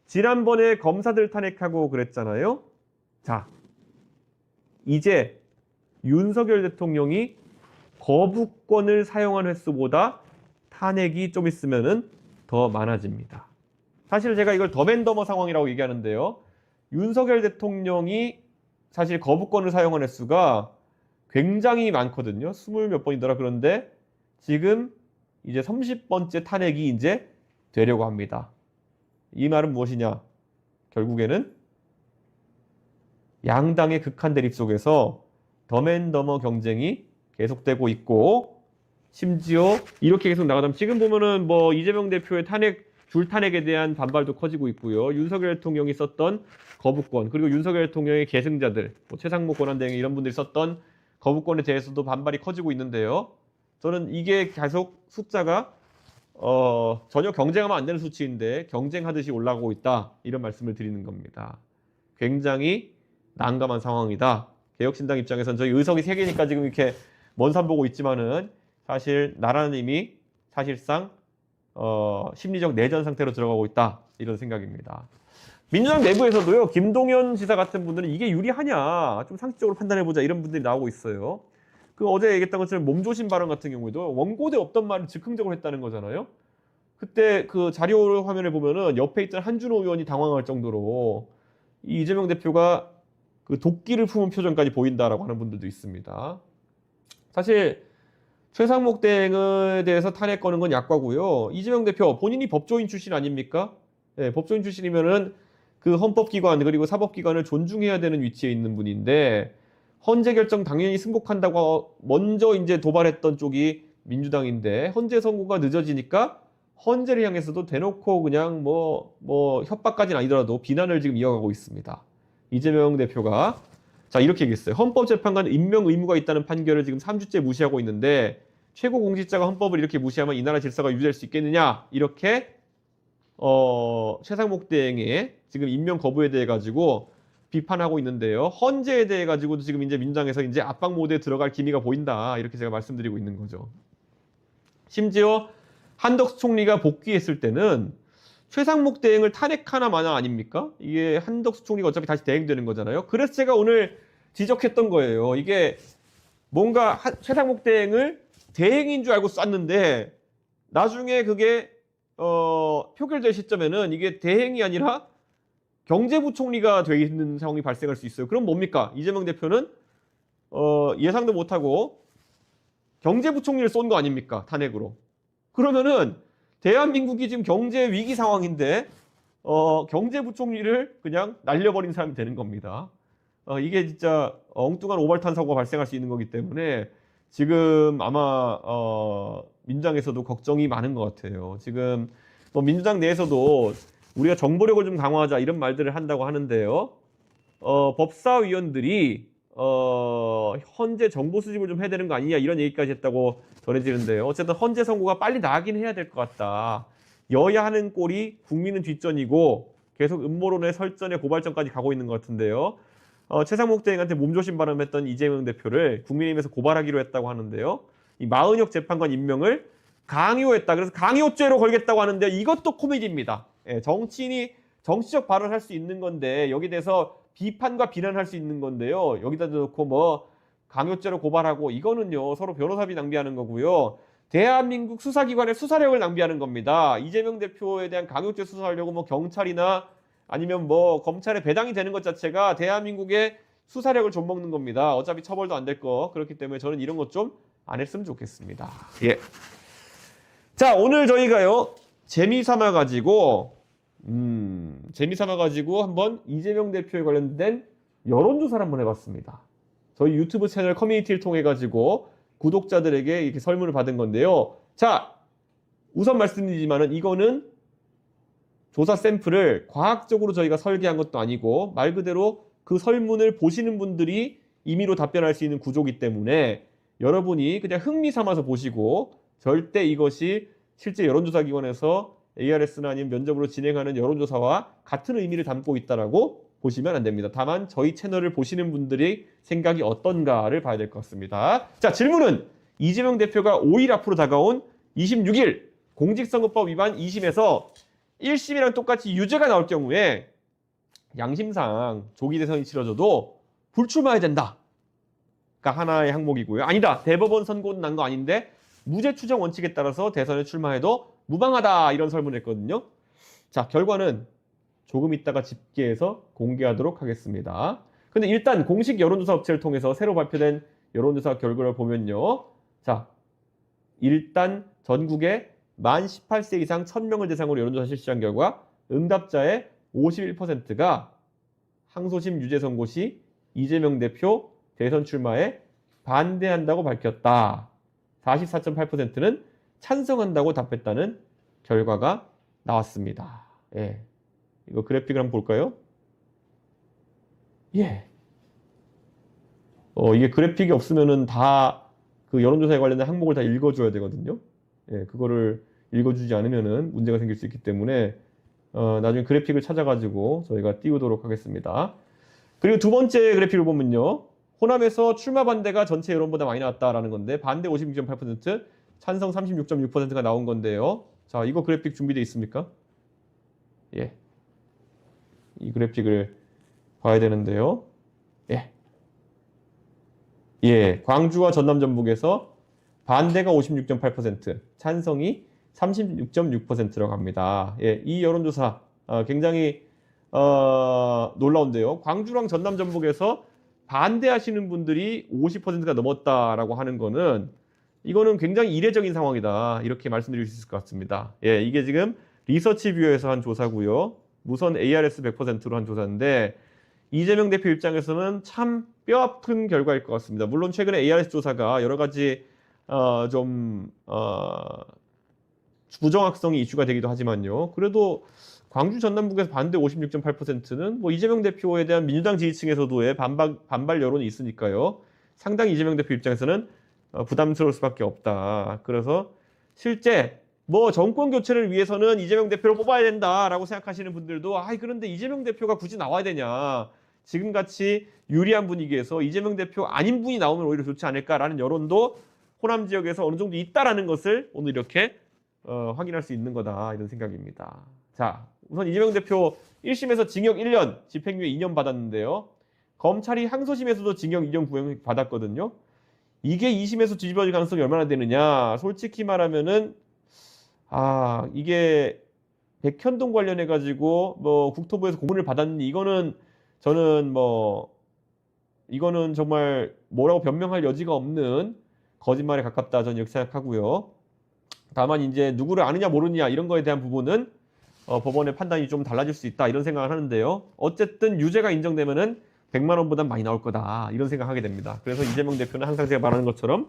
지난번에 검사들 탄핵하고 그랬잖아요. 자, 이제 윤석열 대통령이 거부권을 사용한 횟수보다 탄핵이 좀 있으면은 더 많아집니다. 사실 제가 이걸 더맨더머 상황이라고 얘기하는데요. 윤석열 대통령이 사실 거부권을 사용한 횟수가 굉장히 많거든요. 20몇 번이더라. 그런데 지금 이제 30번째 탄핵이 이제 되려고 합니다. 이 말은 무엇이냐? 결국에는 양당의 극한 대립 속에서 더맨더머 경쟁이 계속되고 있고, 심지어 이렇게 계속 나가다면 지금 보면은 뭐 이재명 대표의 줄탄핵에 대한 반발도 커지고 있고요. 윤석열 대통령이 썼던 거부권, 그리고 윤석열 대통령의 계승자들, 뭐 최상목 권한대행 이런 분들이 썼던 거부권에 대해서도 반발이 커지고 있는데요. 저는 이게 계속 숫자가 전혀 경쟁하면 안 되는 수치인데 경쟁하듯이 올라가고 있다, 이런 말씀을 드리는 겁니다. 굉장히 난감한 상황이다. 개혁신당 입장에서는 저희 의석이 3개니까 지금 이렇게 먼 산 보고 있지만은 사실 나라는 이미 사실상 심리적 내전 상태로 들어가고 있다, 이런 생각입니다. 민주당 내부에서도요, 김동연 지사 같은 분들은 이게 유리하냐, 좀 상식적으로 판단해보자, 이런 분들이 나오고 있어요. 그 어제 얘기했던 것처럼 몸조심 발언 같은 경우에도 원고대 없던 말을 즉흥적으로 했다는 거잖아요. 그때 그 자료 화면을 보면은 옆에 있던 한준호 의원이 당황할 정도로 이 이재명 대표가 그 도끼를 품은 표정까지 보인다라고 하는 분들도 있습니다. 사실 최상목 대행에 대해서 탄핵 거는 건 약과고요. 이재명 대표 본인이 법조인 출신 아닙니까? 네, 법조인 출신이면은 그 헌법기관 그리고 사법기관을 존중해야 되는 위치에 있는 분인데, 헌재 결정 당연히 승복한다고 먼저 이제 도발했던 쪽이 민주당인데, 헌재 선고가 늦어지니까 헌재를 향해서도 대놓고 그냥 뭐 협박까지는 아니더라도 비난을 지금 이어가고 있습니다. 이재명 대표가 자, 이렇게 얘기했어요. 헌법재판관 임명 의무가 있다는 판결을 지금 3주째 무시하고 있는데 최고공직자가 헌법을 이렇게 무시하면 이 나라 질서가 유지될 수 있겠느냐, 이렇게 최상목 대행의 지금 임명 거부에 대해 가지고 비판하고 있는데요. 헌재에 대해 가지고도 지금 이제 민주당에서 이제 압박 모드에 들어갈 기미가 보인다, 이렇게 제가 말씀드리고 있는 거죠. 심지어 한덕수 총리가 복귀했을 때는 최상목 대행을 탄핵하나 마나 아닙니까? 이게 한덕수 총리가 어차피 다시 대행되는 거잖아요. 그래서 제가 오늘 지적했던 거예요. 이게 뭔가 최상목 대행을 대행인 줄 알고 쐈는데 나중에 그게 표결될 시점에는 이게 대행이 아니라 경제부총리가 되어 있는 상황이 발생할 수 있어요. 그럼 뭡니까? 이재명 대표는 예상도 못하고 경제부총리를 쏜 거 아닙니까? 탄핵으로. 그러면은 대한민국이 지금 경제 위기 상황인데 경제부총리를 그냥 날려버린 사람이 되는 겁니다. 이게 진짜 엉뚱한 오발탄 사고가 발생할 수 있는 거기 때문에 지금 아마 민주당에서도 걱정이 많은 것 같아요. 지금 뭐 민주당 내에서도 우리가 정보력을 좀 강화하자, 이런 말들을 한다고 하는데요. 법사위원들이 헌재 정보 수집을 좀 해야 되는 거 아니냐, 이런 얘기까지 했다고 전해지는데요. 어쨌든 헌재 선고가 빨리 나긴 해야 될 것 같다. 여야 하는 꼴이 국민은 뒷전이고 계속 음모론의 설전에 고발전까지 가고 있는 것 같은데요. 최상목 대행한테 몸조심 발언했던 이재명 대표를 국민의힘에서 고발하기로 했다고 하는데요. 이 마은혁 재판관 임명을 강요했다. 그래서 강요죄로 걸겠다고 하는데 이것도 코미디입니다. 예, 정치인이 정치적 발언을 할 수 있는 건데 여기 대해서 비판과 비난할 수 있는 건데요. 여기다 놓고 뭐 강요죄로 고발하고, 이거는요 서로 변호사비 낭비하는 거고요. 대한민국 수사기관의 수사력을 낭비하는 겁니다. 이재명 대표에 대한 강요죄 수사하려고 뭐 경찰이나 아니면 뭐 검찰에 배당이 되는 것 자체가 대한민국의 수사력을 좀 먹는 겁니다. 어차피 처벌도 안 될 거. 그렇기 때문에 저는 이런 것 좀 안 했으면 좋겠습니다. 예. 자, 오늘 저희가요 재미삼아 가지고 한번 이재명 대표에 관련된 여론조사를 한번 해봤습니다. 저희 유튜브 채널 커뮤니티를 통해 가지고 구독자들에게 이렇게 설문을 받은 건데요. 자, 우선 말씀드리지만은 이거는 조사 샘플을 과학적으로 저희가 설계한 것도 아니고 말 그대로 그 설문을 보시는 분들이 임의로 답변할 수 있는 구조이기 때문에 여러분이 그냥 흥미 삼아서 보시고, 절대 이것이 실제 여론조사 기관에서 ARS나 아니면 면접으로 진행하는 여론조사와 같은 의미를 담고 있다라고 보시면 안 됩니다. 다만 저희 채널을 보시는 분들의 생각이 어떤가를 봐야 될 것 같습니다. 자, 질문은 이재명 대표가 5일 앞으로 다가온 26일 공직선거법 위반 2심에서 1심이랑 똑같이 유죄가 나올 경우에 양심상 조기 대선이 치러져도 불출마해야 된다. 가 하나의 항목이고요. 아니다. 대법원 선고는 난 거 아닌데 무죄 추정 원칙에 따라서 대선에 출마해도 무방하다. 이런 설문을 했거든요. 자, 결과는 조금 있다가 집계해서 공개하도록 하겠습니다. 근데 일단 공식 여론조사 업체를 통해서 새로 발표된 여론조사 결과를 보면요. 자, 일단 전국에 만 18세 이상 1000명을 대상으로 여론조사 실시한 결과 응답자의 51%가 항소심 유죄 선고 시 이재명 대표 대선 출마에 반대한다고 밝혔다. 44.8%는 찬성한다고 답했다는 결과가 나왔습니다. 예. 이거 그래픽을 한번 볼까요? 예. 이게 그래픽이 없으면은 다 그 여론조사에 관련된 항목을 다 읽어줘야 되거든요. 예, 그거를 읽어주지 않으면은 문제가 생길 수 있기 때문에 나중에 그래픽을 찾아가지고 저희가 띄우도록 하겠습니다. 그리고 두 번째 그래픽을 보면요. 호남에서 출마 반대가 전체 여론보다 많이 나왔다라는 건데 반대 56.8%, 찬성 36.6%가 나온 건데요. 자, 이거 그래픽 준비되어 있습니까? 예. 이 그래픽을 봐야 되는데요. 예. 예, 광주와 전남 전북에서 반대가 56.8%, 찬성이 36.6%라고 합니다. 예, 이 여론조사 굉장히 놀라운데요. 광주랑 전남 전북에서 반대하시는 분들이 50%가 넘었다라고 하는 거는 이거는 굉장히 이례적인 상황이다. 이렇게 말씀드릴 수 있을 것 같습니다. 예, 이게 지금 리서치뷰어에서 한 조사고요. 무선 ARS 100%로 한 조사인데 이재명 대표 입장에서는 참 뼈아픈 결과일 것 같습니다. 물론 최근에 ARS 조사가 여러 가지 부정확성이 이슈가 되기도 하지만요. 그래도 광주 전남북에서 반대 56.8%는 뭐 이재명 대표에 대한 민주당 지지층에서도의 반발 여론이 있으니까요. 상당히 이재명 대표 입장에서는 부담스러울 수밖에 없다. 그래서 실제 뭐 정권 교체를 위해서는 이재명 대표를 뽑아야 된다라고 생각하시는 분들도 그런데 이재명 대표가 굳이 나와야 되냐. 지금같이 유리한 분위기에서 이재명 대표 아닌 분이 나오면 오히려 좋지 않을까라는 여론도 호남 지역에서 어느 정도 있다라는 것을 오늘 이렇게 확인할 수 있는 거다. 이런 생각입니다. 자, 우선 이재명 대표 1심에서 징역 1년, 집행유예 2년 받았는데요. 검찰이 항소심에서도 징역 2년 구형 받았거든요. 이게 2심에서 뒤집어질 가능성이 얼마나 되느냐. 솔직히 말하면은 이게 백현동 관련해 가지고 뭐 국토부에서 공문을 받았는지 이거는 정말 뭐라고 변명할 여지가 없는 거짓말에 가깝다 저는 이렇게 생각하고요. 다만 이제 누구를 아느냐 모르느냐 이런 거에 대한 부분은 법원의 판단이 좀 달라질 수 있다 이런 생각을 하는데요. 어쨌든 유죄가 인정되면은 100만 원보다 많이 나올 거다 이런 생각하게 됩니다. 그래서 이재명 대표는 항상 제가 말하는 것처럼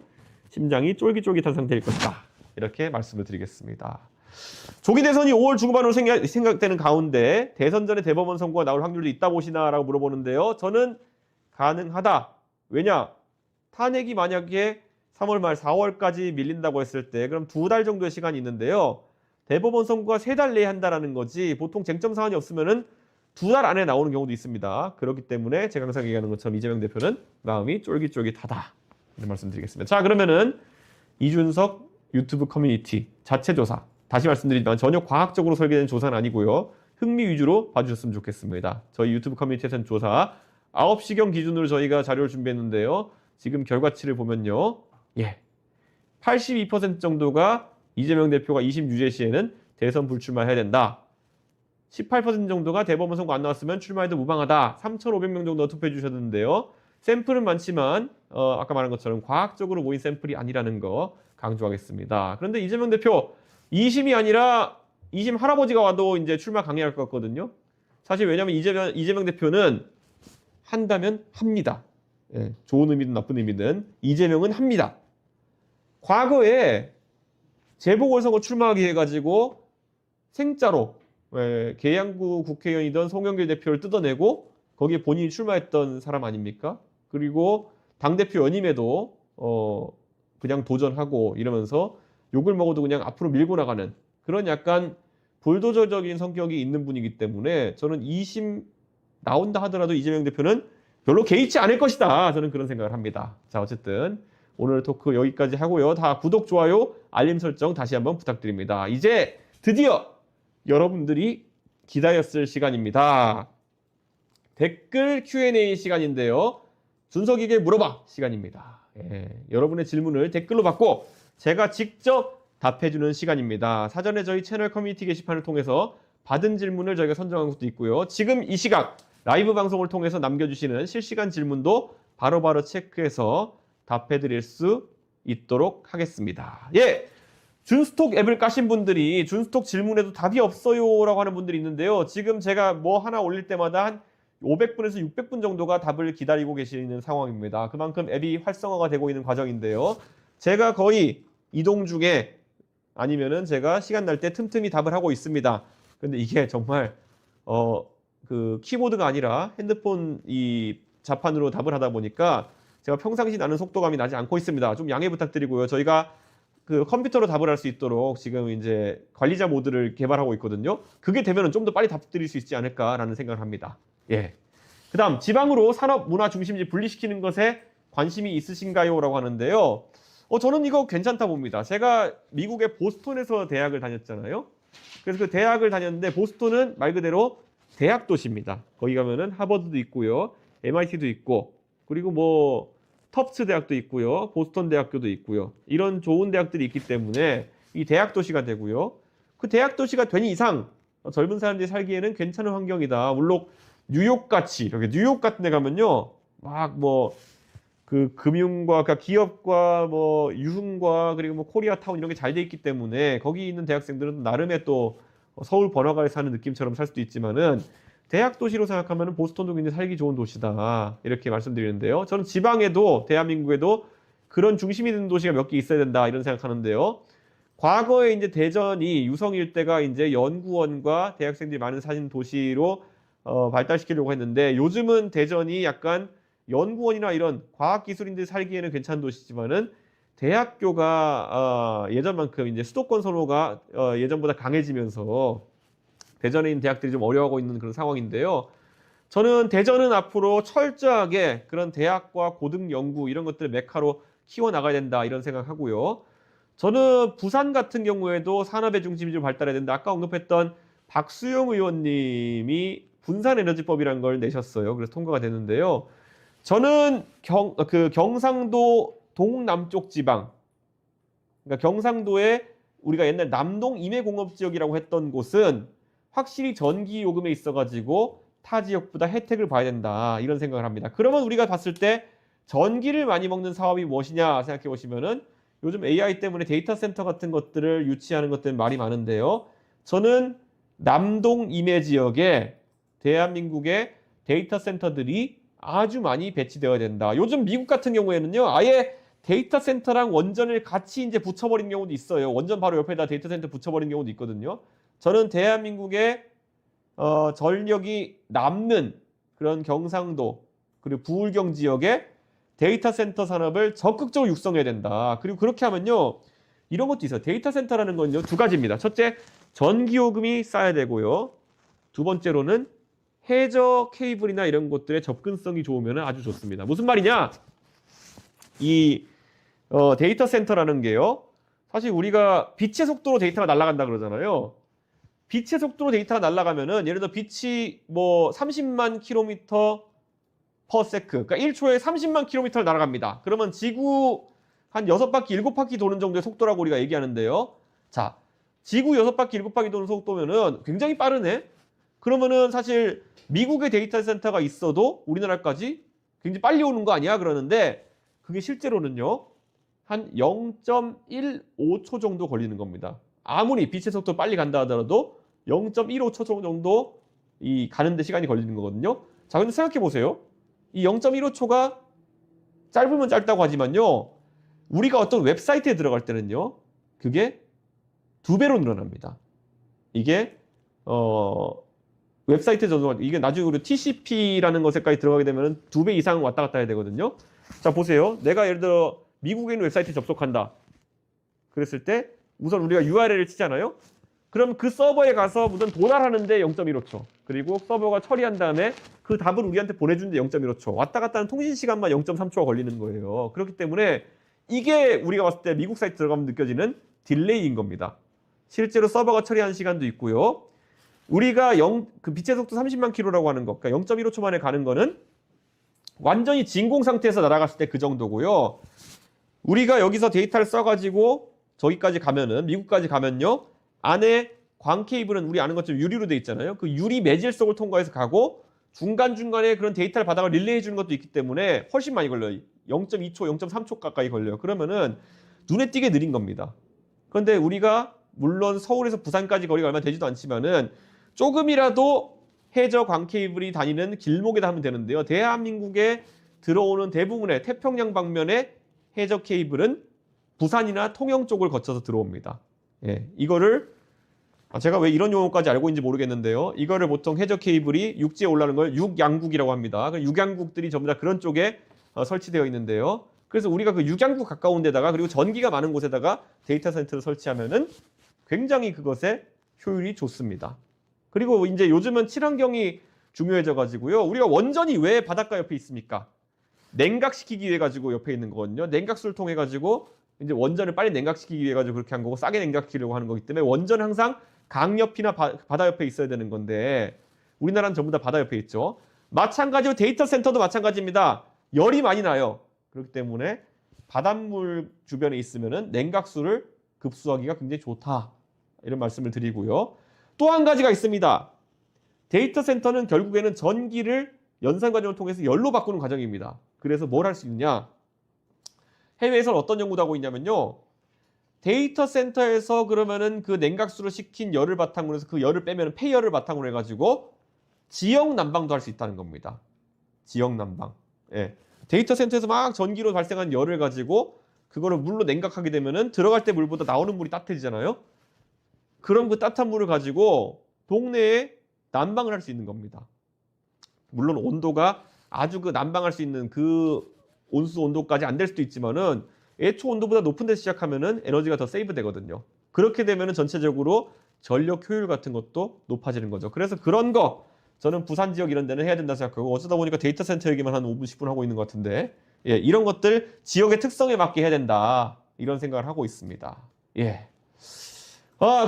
심장이 쫄깃쫄깃한 상태일 것이다 이렇게 말씀을 드리겠습니다. 조기 대선이 5월 중반으로 생각되는 가운데 대선 전에 대법원 선고가 나올 확률도 있다 보시나라고 물어보는데요. 저는 가능하다. 왜냐? 탄핵이 만약에 3월 말 4월까지 밀린다고 했을 때 그럼 2달 정도의 시간이 있는데요. 대법원 선고가 3달 내에 한다라는 거지 보통 쟁점 사안이 없으면은 2달 안에 나오는 경우도 있습니다. 그렇기 때문에 제가 항상 얘기하는 것처럼 이재명 대표는 마음이 쫄깃쫄깃하다. 이런 말씀드리겠습니다. 자, 그러면은 이준석 유튜브 커뮤니티 자체 조사. 다시 말씀드리지만 전혀 과학적으로 설계된 조사는 아니고요. 흥미 위주로 봐주셨으면 좋겠습니다. 저희 유튜브 커뮤니티에서는 조사 9시경 기준으로 저희가 자료를 준비했는데요. 지금 결과치를 보면요. 82% 정도가 이재명 대표가 2심 유죄 시에는 대선 불출마해야 된다. 18% 정도가 대법원 선고 안 나왔으면 출마해도 무방하다. 3,500명 정도 투표해 주셨는데요. 샘플은 많지만 아까 말한 것처럼 과학적으로 모인 샘플이 아니라는 거 강조하겠습니다. 그런데 이재명 대표 2심이 아니라 2심 할아버지가 와도 이제 출마 강행할 것 같거든요. 사실 왜냐하면 이재명 대표는 한다면 합니다. 좋은 의미든 나쁜 의미든 이재명은 합니다. 과거에 재보궐선거 출마하기 해가지고 생짜로 계양구 국회의원이던 송영길 대표를 뜯어내고 거기에 본인이 출마했던 사람 아닙니까? 그리고 당대표 연임에도 그냥 도전하고 이러면서 욕을 먹어도 그냥 앞으로 밀고 나가는 그런 약간 불도저적인 성격이 있는 분이기 때문에 저는 2심 나온다 하더라도 이재명 대표는 별로 개의치 않을 것이다. 저는 그런 생각을 합니다. 자, 어쨌든 오늘 토크 여기까지 하고요. 다 구독, 좋아요, 알림 설정 다시 한번 부탁드립니다. 이제 드디어 여러분들이 기다렸을 시간입니다. 댓글 Q&A 시간인데요. 준석이에게 물어봐 시간입니다. 예, 여러분의 질문을 댓글로 받고 제가 직접 답해주는 시간입니다. 사전에 저희 채널 커뮤니티 게시판을 통해서 받은 질문을 저희가 선정한 것도 있고요. 지금 이 시각 라이브 방송을 통해서 남겨주시는 실시간 질문도 바로바로 체크해서 답해드릴 수 있도록 하겠습니다. 예, 준스톡 앱을 까신 분들이 준스톡 질문에도 답이 없어요 라고 하는 분들이 있는데요. 지금 제가 뭐 하나 올릴 때마다 한 500분에서 600분 정도가 답을 기다리고 계시는 상황입니다. 그만큼 앱이 활성화가 되고 있는 과정인데요. 제가 거의 이동 중에 아니면은 제가 시간 날 때 틈틈이 답을 하고 있습니다. 근데 이게 정말 그 키보드가 아니라 핸드폰 이 자판으로 답을 하다 보니까 제가 평상시 나는 속도감이 나지 않고 있습니다. 좀 양해 부탁드리고요. 저희가 그 컴퓨터로 답을 할 수 있도록 지금 이제 관리자 모드를 개발하고 있거든요. 그게 되면은 좀 더 빨리 답 드릴 수 있지 않을까라는 생각을 합니다. 예. 그다음 지방으로 산업 문화 중심지 분리시키는 것에 관심이 있으신가요? 라고 하는데요. 저는 이거 괜찮다 봅니다. 제가 미국의 보스턴에서 대학을 다녔잖아요. 그래서 그 대학을 다녔는데 보스턴은 말 그대로 대학 도시입니다. 거기 가면은 하버드도 있고요. MIT도 있고 그리고 뭐 터프트 대학도 있고요. 보스턴 대학교도 있고요. 이런 좋은 대학들이 있기 때문에 이 대학 도시가 되고요. 그 대학 도시가 된 이상 젊은 사람들이 살기에는 괜찮은 환경이다. 물론 뉴욕같이 이렇게 뉴욕 같은 데 가면요. 막 뭐 그 금융과 그러니까 기업과 뭐 유흥과 그리고 뭐 코리아타운 이런 게 잘 돼 있기 때문에 거기 있는 대학생들은 나름의 또 서울 번화가에 사는 느낌처럼 살 수도 있지만은 대학 도시로 생각하면 보스턴도 굉장히 살기 좋은 도시다 이렇게 말씀드리는데요. 저는 지방에도 대한민국에도 그런 중심이 되는 도시가 몇 개 있어야 된다 이런 생각하는데요. 과거에 이제 대전이 유성 일대가 이제 연구원과 대학생들이 많은 사는 도시로 발달시키려고 했는데 요즘은 대전이 약간 연구원이나 이런 과학기술인들이 살기에는 괜찮은 도시지만은 대학교가 예전만큼 이제 수도권 선호가 예전보다 강해지면서 대전에 있는 대학들이 좀 어려워하고 있는 그런 상황인데요. 저는 대전은 앞으로 철저하게 그런 대학과 고등 연구 이런 것들을 메카로 키워나가야 된다 이런 생각하고요. 저는 부산 같은 경우에도 산업의 중심이 좀 발달해야 된다. 아까 언급했던 박수영 의원님이 분산에너지법이라는 걸 내셨어요. 그래서 통과가 됐는데요. 저는 경상도 동남쪽 지방, 그러니까 경상도에 우리가 옛날 남동 임해공업지역이라고 했던 곳은 확실히 전기 요금에 있어가지고 타 지역보다 혜택을 봐야 된다 이런 생각을 합니다. 그러면 우리가 봤을 때 전기를 많이 먹는 사업이 무엇이냐 생각해 보시면은 요즘 AI 때문에 데이터 센터 같은 것들을 유치하는 것들 말이 많은데요. 저는 남동 임해 지역에 대한민국의 데이터 센터들이 아주 많이 배치되어야 된다. 요즘 미국 같은 경우에는요, 아예 데이터 센터랑 원전을 같이 이제 붙여버린 경우도 있어요. 원전 바로 옆에다 데이터 센터 붙여버린 경우도 있거든요. 저는 대한민국의 전력이 남는 그런 경상도 그리고 부울경 지역에 데이터 센터 산업을 적극적으로 육성해야 된다. 그리고 그렇게 하면요, 이런 것도 있어요. 데이터 센터라는 건요, 두 가지입니다. 첫째, 전기요금이 싸야 되고요. 두 번째로는 해저 케이블이나 이런 것들의 접근성이 좋으면 아주 좋습니다. 무슨 말이냐? 이 데이터 센터라는 게요. 사실 우리가 빛의 속도로 데이터가 날아간다 그러잖아요. 빛의 속도로 데이터가 날아가면은 예를 들어 빛이 뭐 30만 킬로미터 per second, 그러니까 1초에 30만 킬로미터를 날아갑니다. 그러면 지구 한 6바퀴, 7바퀴 도는 정도의 속도라고 우리가 얘기하는데요. 자, 지구 6바퀴, 7바퀴 도는 속도면은 굉장히 빠르네. 그러면은 사실 미국의 데이터 센터가 있어도 우리나라까지 굉장히 빨리 오는 거 아니야? 그러는데 그게 실제로는요. 한 0.15초 정도 걸리는 겁니다. 아무리 빛의 속도 빨리 간다 하더라도 0.15초 정도 이 가는데 시간이 걸리는 거거든요. 자, 근데 생각해 보세요. 이 0.15초가 짧으면 짧다고 하지만요. 우리가 어떤 웹사이트에 들어갈 때는요. 그게 2배로 늘어납니다. 이게 웹사이트 전송 이게 나중에 우리 TCP라는 것에까지 들어가게 되면 2배 이상 왔다 갔다 해야 되거든요. 자, 보세요. 내가 예를 들어 미국에 있는 웹사이트에 접속한다. 그랬을 때 우선 우리가 URL을 치잖아요. 그럼 그 서버에 가서 무슨 도달하는데 0.15초. 그리고 서버가 처리한 다음에 그 답을 우리한테 보내주는데 0.15초. 왔다 갔다 하는 통신 시간만 0.3초가 걸리는 거예요. 그렇기 때문에 이게 우리가 봤을 때 미국 사이트 들어가면 느껴지는 딜레이인 겁니다. 실제로 서버가 처리하는 시간도 있고요. 우리가 그 빛의 속도 30만 킬로라고 하는 거, 그러니까 0.15초 만에 가는 거는 완전히 진공 상태에서 날아갔을 때 그 정도고요. 우리가 여기서 데이터를 써가지고 저기까지 가면은, 미국까지 가면요, 안에 광 케이블은 우리 아는 것처럼 유리로 돼 있잖아요. 그 유리 매질 속을 통과해서 가고 중간중간에 그런 데이터를 받아가 릴레이 해주는 것도 있기 때문에 훨씬 많이 걸려요. 0.2초, 0.3초 가까이 걸려요. 그러면은 눈에 띄게 느린 겁니다. 그런데 우리가 물론 서울에서 부산까지 거리가 얼마 되지도 않지만은 조금이라도 해저 광 케이블이 다니는 길목에다 하면 되는데요. 대한민국에 들어오는 대부분의 태평양 방면의 해저 케이블은 부산이나 통영 쪽을 거쳐서 들어옵니다. 예, 이거를 제가 왜 이런 용어까지 알고 있는지 모르겠는데요. 이거를 보통 해저 케이블이 육지에 올라오는 걸 육양국이라고 합니다. 그 육양국들이 전부 다 그런 쪽에 설치되어 있는데요. 그래서 우리가 그 육양국 가까운 데다가 그리고 전기가 많은 곳에다가 데이터 센터를 설치하면은 굉장히 그것의 효율이 좋습니다. 그리고 이제 요즘은 친환경이 중요해져 가지고요. 우리가 원전이 왜 바닷가 옆에 있습니까? 냉각시키기 위해 가지고 옆에 있는 거거든요. 냉각수를 통해 가지고 이제 원전을 빨리 냉각시키기 위해 가지고 그렇게 한 거고 싸게 냉각시키려고 하는 거기 때문에 원전은 항상 강 옆이나 바다 옆에 있어야 되는 건데 우리나라는 전부 다 바다 옆에 있죠. 마찬가지로 데이터 센터도 마찬가지입니다. 열이 많이 나요. 그렇기 때문에 바닷물 주변에 있으면은 냉각수를 급수하기가 굉장히 좋다. 이런 말씀을 드리고요. 또 한 가지가 있습니다. 데이터 센터는 결국에는 전기를 연산 과정을 통해서 열로 바꾸는 과정입니다. 그래서 뭘 할 수 있냐? 해외에서는 어떤 연구도 하고 있냐면요. 데이터 센터에서 그러면은 그 냉각수로 식힌 열을 바탕으로 해서 그 열을 빼면 폐열을 바탕으로 해가지고 지역 난방도 할 수 있다는 겁니다. 지역 난방. 예. 데이터 센터에서 막 전기로 발생한 열을 가지고 그거를 물로 냉각하게 되면은 들어갈 때 물보다 나오는 물이 따뜻해지잖아요. 그럼 그 따뜻한 물을 가지고 동네에 난방을 할 수 있는 겁니다. 물론 온도가 아주 그 난방할 수 있는 그 온수 온도까지 안 될 수도 있지만은 애초 온도보다 높은 데서 시작하면은 에너지가 더 세이브 되거든요. 그렇게 되면은 전체적으로 전력 효율 같은 것도 높아지는 거죠. 그래서 그런 거 저는 부산 지역 이런 데는 해야 된다 생각하고 어쩌다 보니까 데이터 센터 얘기만 한 5분, 10분 하고 있는 것 같은데 예, 이런 것들 지역의 특성에 맞게 해야 된다. 이런 생각을 하고 있습니다. 예.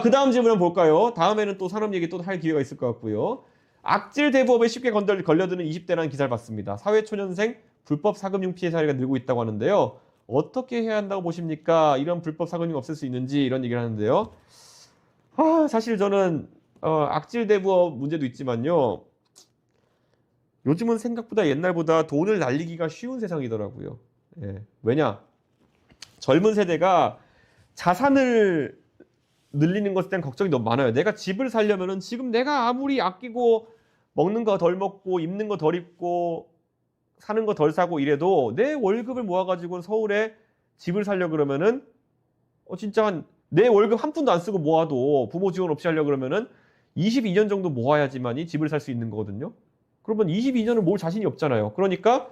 그 다음 질문 한번 볼까요? 다음에는 또 산업 얘기 또 할 기회가 있을 것 같고요. 악질 대부업에 쉽게 걸려드는 20대라는 기사를 봤습니다. 사회초년생 불법 사금융 피해 사례가 늘고 있다고 하는데요. 어떻게 해야 한다고 보십니까? 이런 불법 사금융 없앨 수 있는지 이런 얘기를 하는데요. 사실 저는 악질 대부업 문제도 있지만요. 요즘은 생각보다 옛날보다 돈을 날리기가 쉬운 세상이더라고요. 예. 왜냐? 젊은 세대가 자산을 늘리는 것에 대한 걱정이 너무 많아요. 내가 집을 살려면은 지금 내가 아무리 아끼고 먹는 거 덜 먹고 입는 거 덜 입고 사는 거 덜 사고 이래도 내 월급을 모아가지고 서울에 집을 살려 그러면은 진짜 내 월급 한 푼도 안 쓰고 모아도 부모 지원 없이 하려 그러면은 22년 정도 모아야지만이 집을 살 수 있는 거거든요. 그러면 22년을 모을 자신이 없잖아요. 그러니까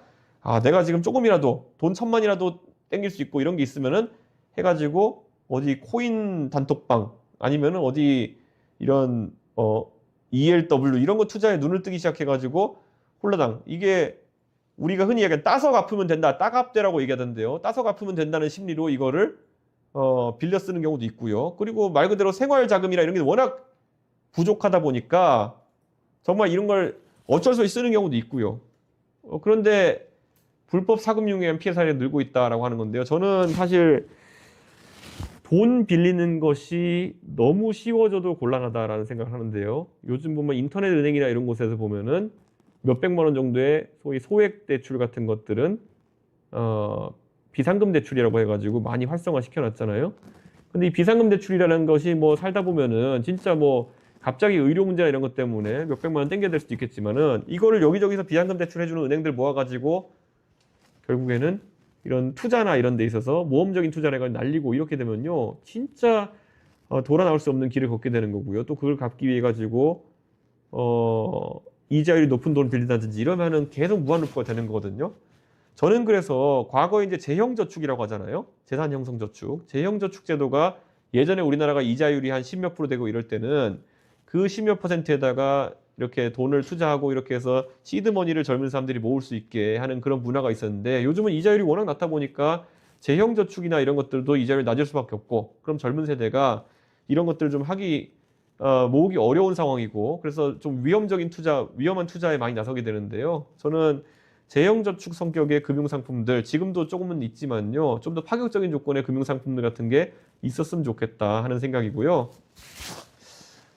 내가 지금 조금이라도 돈 1,000만이라도 땡길 수 있고 이런 게 있으면은 해가지고 어디 코인 단톡방 아니면은 어디 이런 ELW 이런 거 투자에 눈을 뜨기 시작해가지고 홀라당 이게 우리가 흔히 얘기하는 따서 갚으면 된다, 따갑대라고 얘기하던데요. 따서 갚으면 된다는 심리로 이거를 빌려 쓰는 경우도 있고요. 그리고 말 그대로 생활 자금이나 이런 게 워낙 부족하다 보니까 정말 이런 걸 어쩔 수 없이 쓰는 경우도 있고요. 그런데 불법 사금융에 의한 피해 사례가 늘고 있다라고 하는 건데요. 저는 사실 돈 빌리는 것이 너무 쉬워져도 곤란하다라는 생각을 하는데요. 요즘 보면 인터넷 은행이나 이런 곳에서 보면은 몇백만 원 정도의 소위 소액 대출 같은 것들은 비상금 대출이라고 해가지고 많이 활성화 시켜놨잖아요. 근데 이 비상금 대출이라는 것이 뭐 살다 보면은 진짜 뭐 갑자기 의료 문제나 이런 것 때문에 몇백만 원 땡겨야 될 수도 있겠지만은 이거를 여기저기서 비상금 대출 해주는 은행들 모아가지고 결국에는 이런 투자나 이런 데 있어서 모험적인 투자를 해가지고 날리고 이렇게 되면요. 진짜 돌아 나올 수 없는 길을 걷게 되는 거고요. 또 그걸 갚기 위해 가지고 이자율이 높은 돈을 빌린다든지 이러면은 계속 무한루프가 되는 거거든요. 저는 그래서 과거에 이제 재형저축이라고 하잖아요. 재산형성저축. 재형저축 제도가 예전에 우리나라가 이자율이 한 10몇 프로 되고 이럴 때는 그 10몇 %에다가 이렇게 돈을 투자하고 이렇게 해서 시드머니를 젊은 사람들이 모을 수 있게 하는 그런 문화가 있었는데 요즘은 이자율이 워낙 낮다 보니까 재형저축이나 이런 것들도 이자율이 낮을 수밖에 없고, 그럼 젊은 세대가 이런 것들을 좀 모으기 어려운 상황이고, 그래서 좀 위험한 투자에 많이 나서게 되는데요. 저는 재형저축 성격의 금융상품들, 지금도 조금은 있지만요, 좀 더 파격적인 조건의 금융상품들 같은 게 있었으면 좋겠다 하는 생각이고요.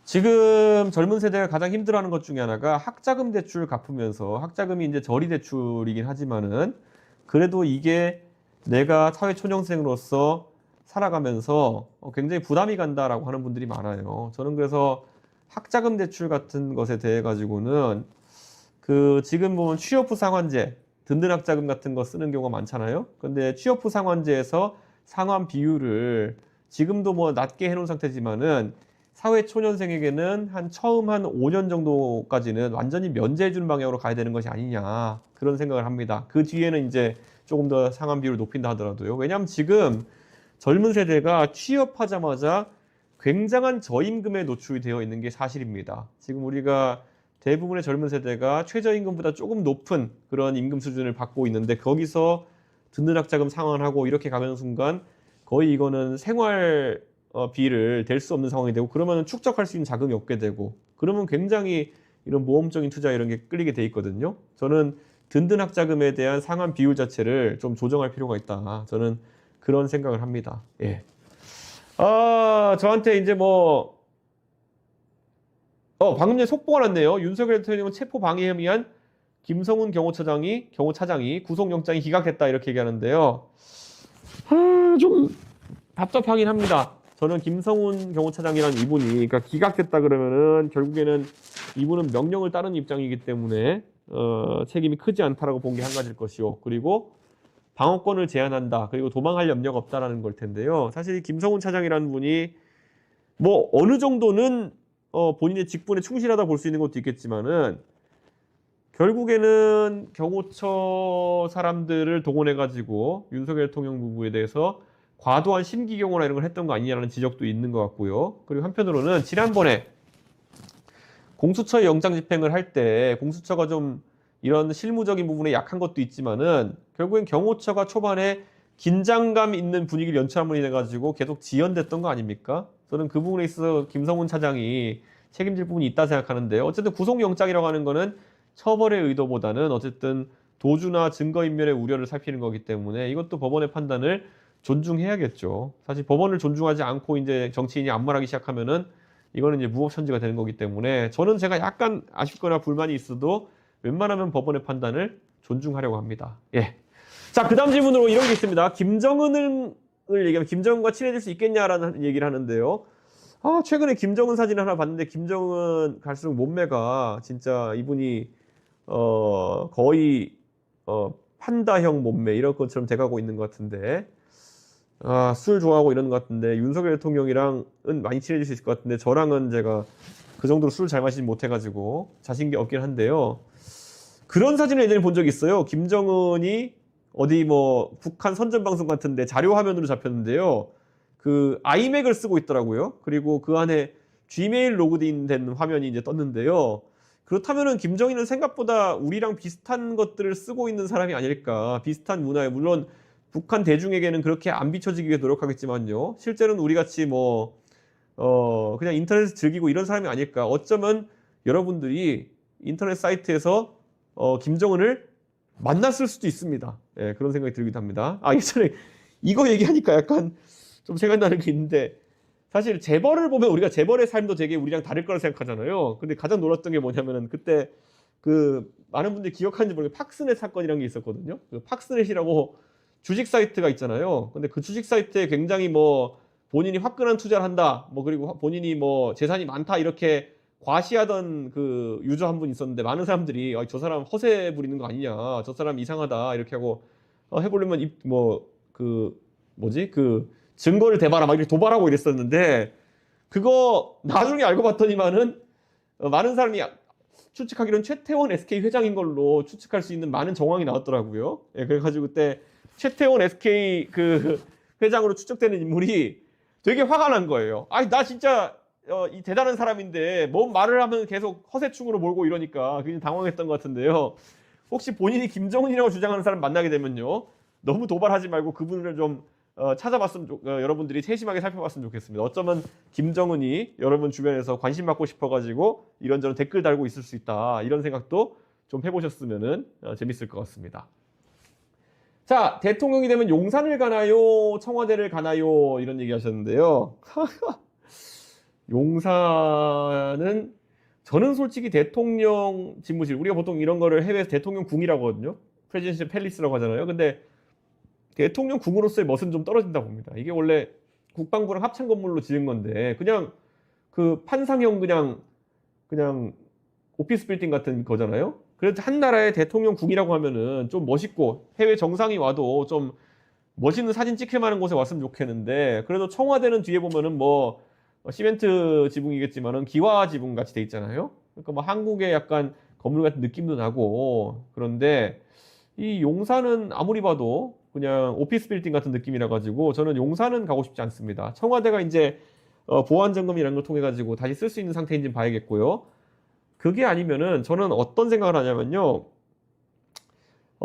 지금 젊은 세대가 가장 힘들어하는 것 중에 하나가 학자금 대출 갚으면서, 학자금이 이제 저리 대출이긴 하지만은 그래도 이게 내가 사회초년생으로서 살아가면서 굉장히 부담이 간다라고 하는 분들이 많아요. 저는 그래서 학자금 대출 같은 것에 대해 가지고는 지금 보면 취업 후 상환제, 든든 학자금 같은 거 쓰는 경우가 많잖아요. 근데 취업 후 상환제에서 상환 비율을 지금도 뭐 낮게 해놓은 상태지만은 사회초년생에게는 처음 한 5년 정도까지는 완전히 면제해주는 방향으로 가야 되는 것이 아니냐, 그런 생각을 합니다. 그 뒤에는 이제 조금 더 상환 비율을 높인다 하더라도요. 왜냐하면 지금 젊은 세대가 취업하자마자 굉장한 저임금에 노출이 되어 있는 게 사실입니다. 지금 우리가 대부분의 젊은 세대가 최저임금보다 조금 높은 그런 임금 수준을 받고 있는데, 거기서 든든 학자금 상환하고 이렇게 가는 순간 거의 이거는 생활비를 댈 수 없는 상황이 되고, 그러면 축적할 수 있는 자금이 없게 되고, 그러면 굉장히 이런 모험적인 투자 이런 게 끌리게 돼 있거든요. 저는 든든 학자금에 대한 상환 비율 자체를 좀 조정할 필요가 있다, 저는 그런 생각을 합니다. 예. 저한테 이제 방금 전에 속보가 났네요. 윤석열 대통령은 체포 방해 혐의 한 김성훈 경호차장이 구속영장이 기각됐다, 이렇게 얘기하는데요. 좀 답답하긴 합니다. 저는 김성훈 경호차장이라는 이분이, 그러니까 기각됐다 그러면은 결국에는 이분은 명령을 따르는 입장이기 때문에 책임이 크지 않다라고 본 게 한 가지일 것이요. 그리고 방어권을 제한한다, 그리고 도망할 염려가 없다라는 걸 텐데요. 사실 이 김성훈 차장이라는 분이 어느 정도는 본인의 직분에 충실하다 볼 수 있는 것도 있겠지만은, 결국에는 경호처 사람들을 동원해가지고 윤석열 대통령 부부에 대해서 과도한 심기경호나 이런 걸 했던 거 아니냐라는 지적도 있는 것 같고요. 그리고 한편으로는 지난번에 공수처의 영장 집행을 할 때 공수처가 좀 이런 실무적인 부분에 약한 것도 있지만은, 결국엔 경호처가 초반에 긴장감 있는 분위기를 연출함으로 인해 가지고 계속 지연됐던 거 아닙니까? 저는 그 부분에 있어서 김성훈 차장이 책임질 부분이 있다 생각하는데요. 어쨌든 구속영장이라고 하는 거는 처벌의 의도보다는 어쨌든 도주나 증거인멸의 우려를 살피는 거기 때문에 이것도 법원의 판단을 존중해야겠죠. 사실 법원을 존중하지 않고 이제 정치인이 아무 말하기 시작하면은 이거는 이제 무법천지가 되는 거기 때문에, 저는 제가 약간 아쉽거나 불만이 있어도 웬만하면 법원의 판단을 존중하려고 합니다. 예. 자, 그 다음 질문으로 이런 게 있습니다. 김정은을 얘기하면 김정은과 친해질 수 있겠냐라는 얘기를 하는데요. 최근에 김정은 사진을 하나 봤는데, 김정은 갈수록 몸매가 진짜 이분이 거의 판다형 몸매 이런 것처럼 돼가고 있는 것 같은데, 술 좋아하고 이러는 것 같은데, 윤석열 대통령이랑은 많이 친해질 수 있을 것 같은데, 저랑은 제가 그 정도로 술 잘 마시지 못해가지고 자신이 없긴 한데요. 그런 사진을 예전에 본 적이 있어요. 김정은이 어디 북한 선전방송 같은데 자료 화면으로 잡혔는데요. 그 아이맥을 쓰고 있더라고요. 그리고 그 안에 Gmail 로그인 된 화면이 이제 떴는데요. 그렇다면은 김정은은 생각보다 우리랑 비슷한 것들을 쓰고 있는 사람이 아닐까. 비슷한 문화에, 물론 북한 대중에게는 그렇게 안 비춰지기 위해 노력하겠지만요. 실제로는 우리 같이 그냥 인터넷을 즐기고 이런 사람이 아닐까. 어쩌면 여러분들이 인터넷 사이트에서 김정은을 만났을 수도 있습니다. 예, 그런 생각이 들기도 합니다. 예전에 이거 얘기하니까 약간 좀 생각나는 게 있는데, 사실 재벌을 보면 우리가 재벌의 삶도 되게 우리랑 다를 거라 생각하잖아요. 근데 가장 놀랐던 게 뭐냐면은, 그때 많은 분들이 기억하는지 모르겠는데 팍스넷 사건이라는 게 있었거든요. 그 팍스넷이라고 주식 사이트가 있잖아요. 근데 그 주식 사이트에 굉장히 본인이 화끈한 투자를 한다, 그리고 본인이 재산이 많다, 이렇게 과시하던 그 유저 한 분 있었는데, 많은 사람들이 저 사람 허세 부리는 거 아니냐, 저 사람 이상하다, 이렇게 하고 해보려면 증거를 대봐라 막 이렇게 도발하고 이랬었는데, 그거 나중에 알고 봤더니만은 많은 사람이 추측하기로는 최태원 SK 회장인 걸로 추측할 수 있는 많은 정황이 나왔더라고요. 예, 그래가지고 그때 최태원 SK 그 회장으로 추측되는 인물이 되게 화가 난 거예요. 나 진짜 이 대단한 사람인데 뭔 말을 하면 계속 허세충으로 몰고 이러니까 굉장히 당황했던 것 같은데요. 혹시 본인이 김정은이라고 주장하는 사람 만나게 되면요, 너무 도발하지 말고 그분을 좀 찾아봤으면 여러분들이 세심하게 살펴봤으면 좋겠습니다. 어쩌면 김정은이 여러분 주변에서 관심 받고 싶어가지고 이런저런 댓글 달고 있을 수 있다. 이런 생각도 좀 해보셨으면 재밌을 것 같습니다. 자, 대통령이 되면 용산을 가나요? 청와대를 가나요? 이런 얘기 하셨는데요. 용산은 저는 솔직히 대통령 집무실, 우리가 보통 이런 거를 해외에서 대통령 궁이라고 하거든요. 프레지던셜 팰리스라고 하잖아요. 근데 대통령 궁으로서의 멋은 좀 떨어진다고 봅니다. 이게 원래 국방부랑 합창 건물로 지은 건데 그냥 그 판상형 그냥 오피스 빌딩 같은 거잖아요. 그래도 한 나라의 대통령 궁이라고 하면은 좀 멋있고 해외 정상이 와도 좀 멋있는 사진 찍힐 만한 곳에 왔으면 좋겠는데 그래도 청와대는 뒤에 보면은 뭐 시멘트 지붕이겠지만은 기와 지붕 같이 돼 있잖아요. 그러니까 뭐 한국의 약간 건물 같은 느낌도 나고 그런데 이 용산은 아무리 봐도 그냥 오피스 빌딩 같은 느낌이라 가지고 저는 용산은 가고 싶지 않습니다. 청와대가 이제 보안 점검 이런 걸 통해 가지고 다시 쓸 수 있는 상태인지 봐야겠고요. 그게 아니면은 저는 어떤 생각을 하냐면요.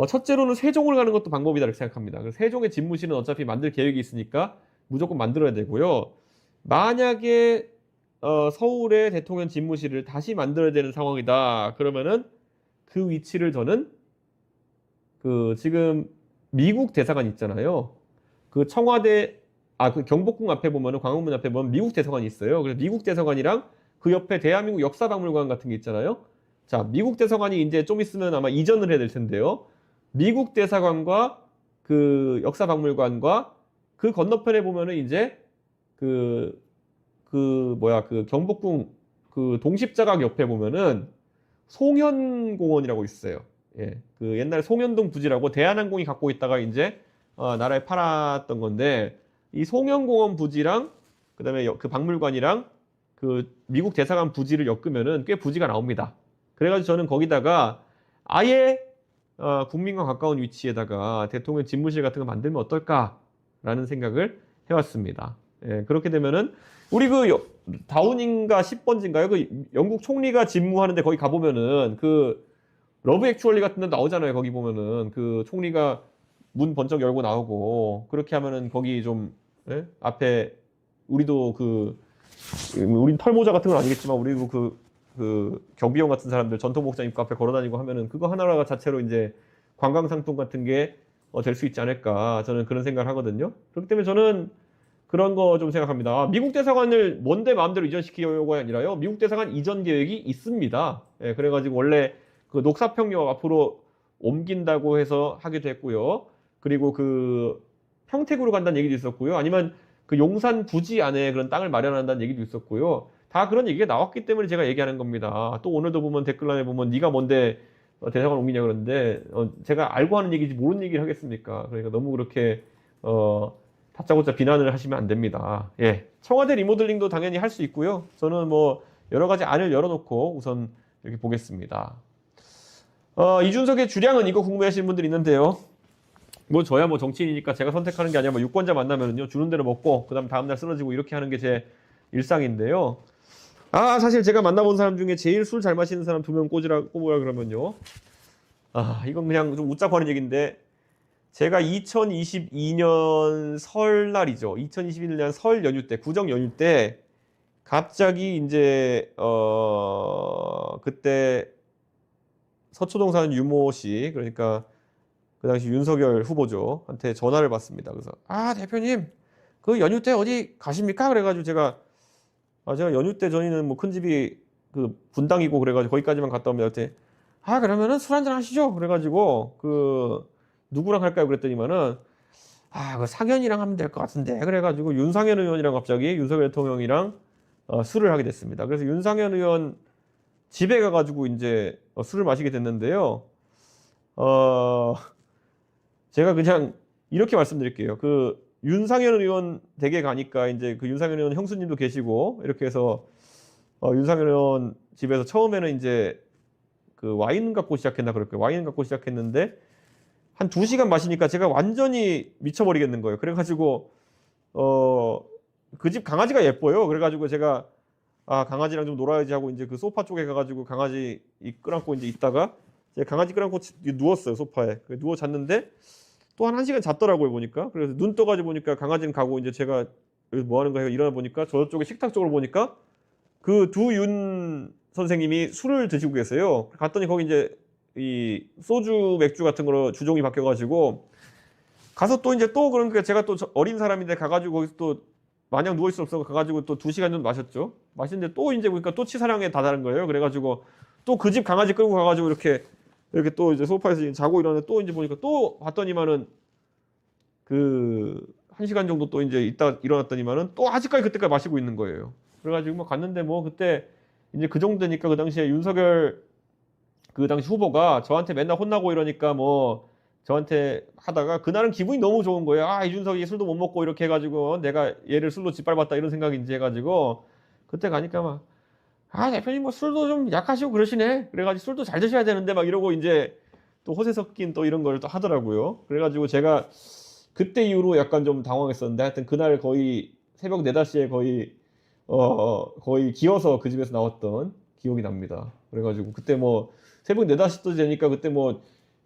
첫째로는 세종을 가는 것도 방법이다 이렇게 생각합니다. 그래서 세종의 집무실은 어차피 만들 계획이 있으니까 무조건 만들어야 되고요. 만약에 서울의 대통령 집무실을 다시 만들어야 되는 상황이다. 그러면은 그 위치를 저는 그 지금 미국 대사관 있잖아요. 그 청와대 그 경복궁 앞에 보면은 광화문 앞에 보면 미국 대사관이 있어요. 그래서 미국 대사관이랑 그 옆에 대한민국 역사박물관 같은 게 있잖아요. 자, 미국 대사관이 이제 좀 있으면 아마 이전을 해야 될 텐데요. 미국 대사관과 그 역사박물관과 그 건너편에 보면은 이제 그 경복궁 그 동십자각 옆에 보면은 송현공원이라고 있어요. 예, 그 옛날에 송현동 부지라고 대한항공이 갖고 있다가 이제 나라에 팔았던 건데 이 송현공원 부지랑 그다음에 그 박물관이랑 그 미국 대사관 부지를 엮으면은 꽤 부지가 나옵니다. 그래가지고 저는 거기다가 아예 국민과 가까운 위치에다가 대통령 집무실 같은 거 만들면 어떨까라는 생각을 해왔습니다. 예, 그렇게 되면은 우리 그 다우닝가 10번지인가요? 그 영국 총리가 집무하는데 거기 가보면은 그 러브 액츄얼리 같은 데 나오잖아요. 거기 보면은 그 총리가 문 번쩍 열고 나오고 그렇게 하면은 거기 좀 앞에 우리도 우린 털모자 같은 건 아니겠지만 우리도 그 경비원 같은 사람들 전통복장 입고 앞에 걸어다니고 하면은 그거 하나가 자체로 이제 관광 상품 같은 게 될 수 있지 않을까 저는 그런 생각을 하거든요. 그렇기 때문에 저는 그런 거 좀 생각합니다. 미국 대사관을 뭔데 마음대로 이전시키려고 아니라요. 미국 대사관 이전 계획이 있습니다. 예, 그래가지고 원래 그 녹사평역 앞으로 옮긴다고 해서 하기도 했고요. 그리고 그 평택으로 간다는 얘기도 있었고요. 아니면 그 용산 부지 안에 그런 땅을 마련한다는 얘기도 있었고요. 다 그런 얘기가 나왔기 때문에 제가 얘기하는 겁니다. 또 오늘도 보면 댓글란에 보면 네가 뭔데 대사관 옮기냐 그러는데 제가 알고 하는 얘기지 모르는 얘기를 하겠습니까? 그러니까 너무 그렇게 다짜고짜 비난을 하시면 안 됩니다. 예, 청와대 리모델링도 당연히 할 수 있고요. 저는 뭐 여러 가지 안을 열어놓고 우선 이렇게 보겠습니다. 이준석의 주량은 이거 궁금해하시는 분들이 있는데요. 뭐 저야 뭐 정치인이니까 제가 선택하는 게 아니라 뭐 유권자 만나면은요 주는 대로 먹고 그다음 다음날 쓰러지고 이렇게 하는 게 제 일상인데요. 사실 제가 만나본 사람 중에 제일 술 잘 마시는 사람 2명 꼽으라 그러면요. 이건 그냥 좀 웃자고 하는 얘기인데 제가 2022년 설날이죠. 2021년 설 연휴 때 구정 연휴 때 갑자기 이제 그때 서초동 사는 유모 씨 그러니까 그 당시 윤석열 후보죠 한테 전화를 받습니다. 그래서 대표님 그 연휴 때 어디 가십니까? 그래가지고 제가 연휴 때 저희는 뭐 큰 집이 그 분당이고 그래가지고 거기까지만 갔다 오면 여태 그러면은 술 한잔 하시죠. 그래가지고 그 누구랑 할까요? 그랬더니만은 그 상현이랑 하면 될 것 같은데 그래가지고 윤상현 의원이랑 갑자기 윤석열 대통령이랑 술을 하게 됐습니다. 그래서 윤상현 의원 집에 가가지고 이제 술을 마시게 됐는데요. 제가 그냥 이렇게 말씀드릴게요. 그 윤상현 의원 댁에 가니까 이제 그 윤상현 의원 형수님도 계시고 이렇게 해서 윤상현 의원 집에서 처음에는 이제 그 와인 갖고 시작했나 그럴까요? 와인 갖고 시작했는데 한 2시간 마시니까 제가 완전히 미쳐버리겠는 거예요. 그래가지고 그 집 강아지가 예뻐요. 그래가지고 제가 강아지랑 좀 놀아야지 하고 이제 그 소파 쪽에 가가지고 강아지 끌어안고 이제 있다가 제가 강아지 끌어안고 누웠어요 소파에. 누워 잤는데 또 한 1시간 잤더라고요, 보니까. 그래서 눈 떠가지고 보니까 강아지는 가고 이제 제가 여기서 뭐 하는 거예요? 일어나 보니까 저쪽에 식탁 쪽으로 보니까 그 두 윤 선생님이 술을 드시고 계세요. 갔더니 거기 이제 이 소주, 맥주 같은 거로 주종이 바뀌어가지고 가서 또 이제 또 그러니까 제가 또 어린 사람인데 가가지고 거기서 또 마냥 누워있을 수 없어서 가가지고 또 2시간 정도 마셨죠. 마셨는데 또 이제 보니까 또 치사량에 다다른 거예요. 그래가지고 또 그 집 강아지 끌고 가가지고 이렇게 또 이제 소파에서 자고 일어났는데 또 이제 보니까 또 봤더니만은 그 1시간 정도 또 이제 있다 일어났더니만은 또 아직까지 그때까지 마시고 있는 거예요. 그래가지고 뭐 갔는데 뭐 그때 이제 그 정도 되니까 그 당시에 윤석열 그 당시 후보가 저한테 맨날 혼나고 이러니까 뭐 저한테 하다가 그날은 기분이 너무 좋은 거예요. 아, 이준석이 술도 못 먹고 이렇게 해가지고 내가 얘를 술로 짓밟았다 이런 생각이 이제 해가지고 그때 가니까 막 아, 대표님 뭐 술도 좀 약하시고 그러시네. 그래가지고 술도 잘 드셔야 되는데 막 이러고 이제 또 허세 섞인 또 이런 걸 또 하더라고요. 그래가지고 제가 그때 이후로 약간 좀 당황했었는데 하여튼 그날 거의 새벽 4, 5시에 거의 기어서 그 집에서 나왔던 기억이 납니다. 그래가지고 그때 뭐 새벽 4, 5시도 되니까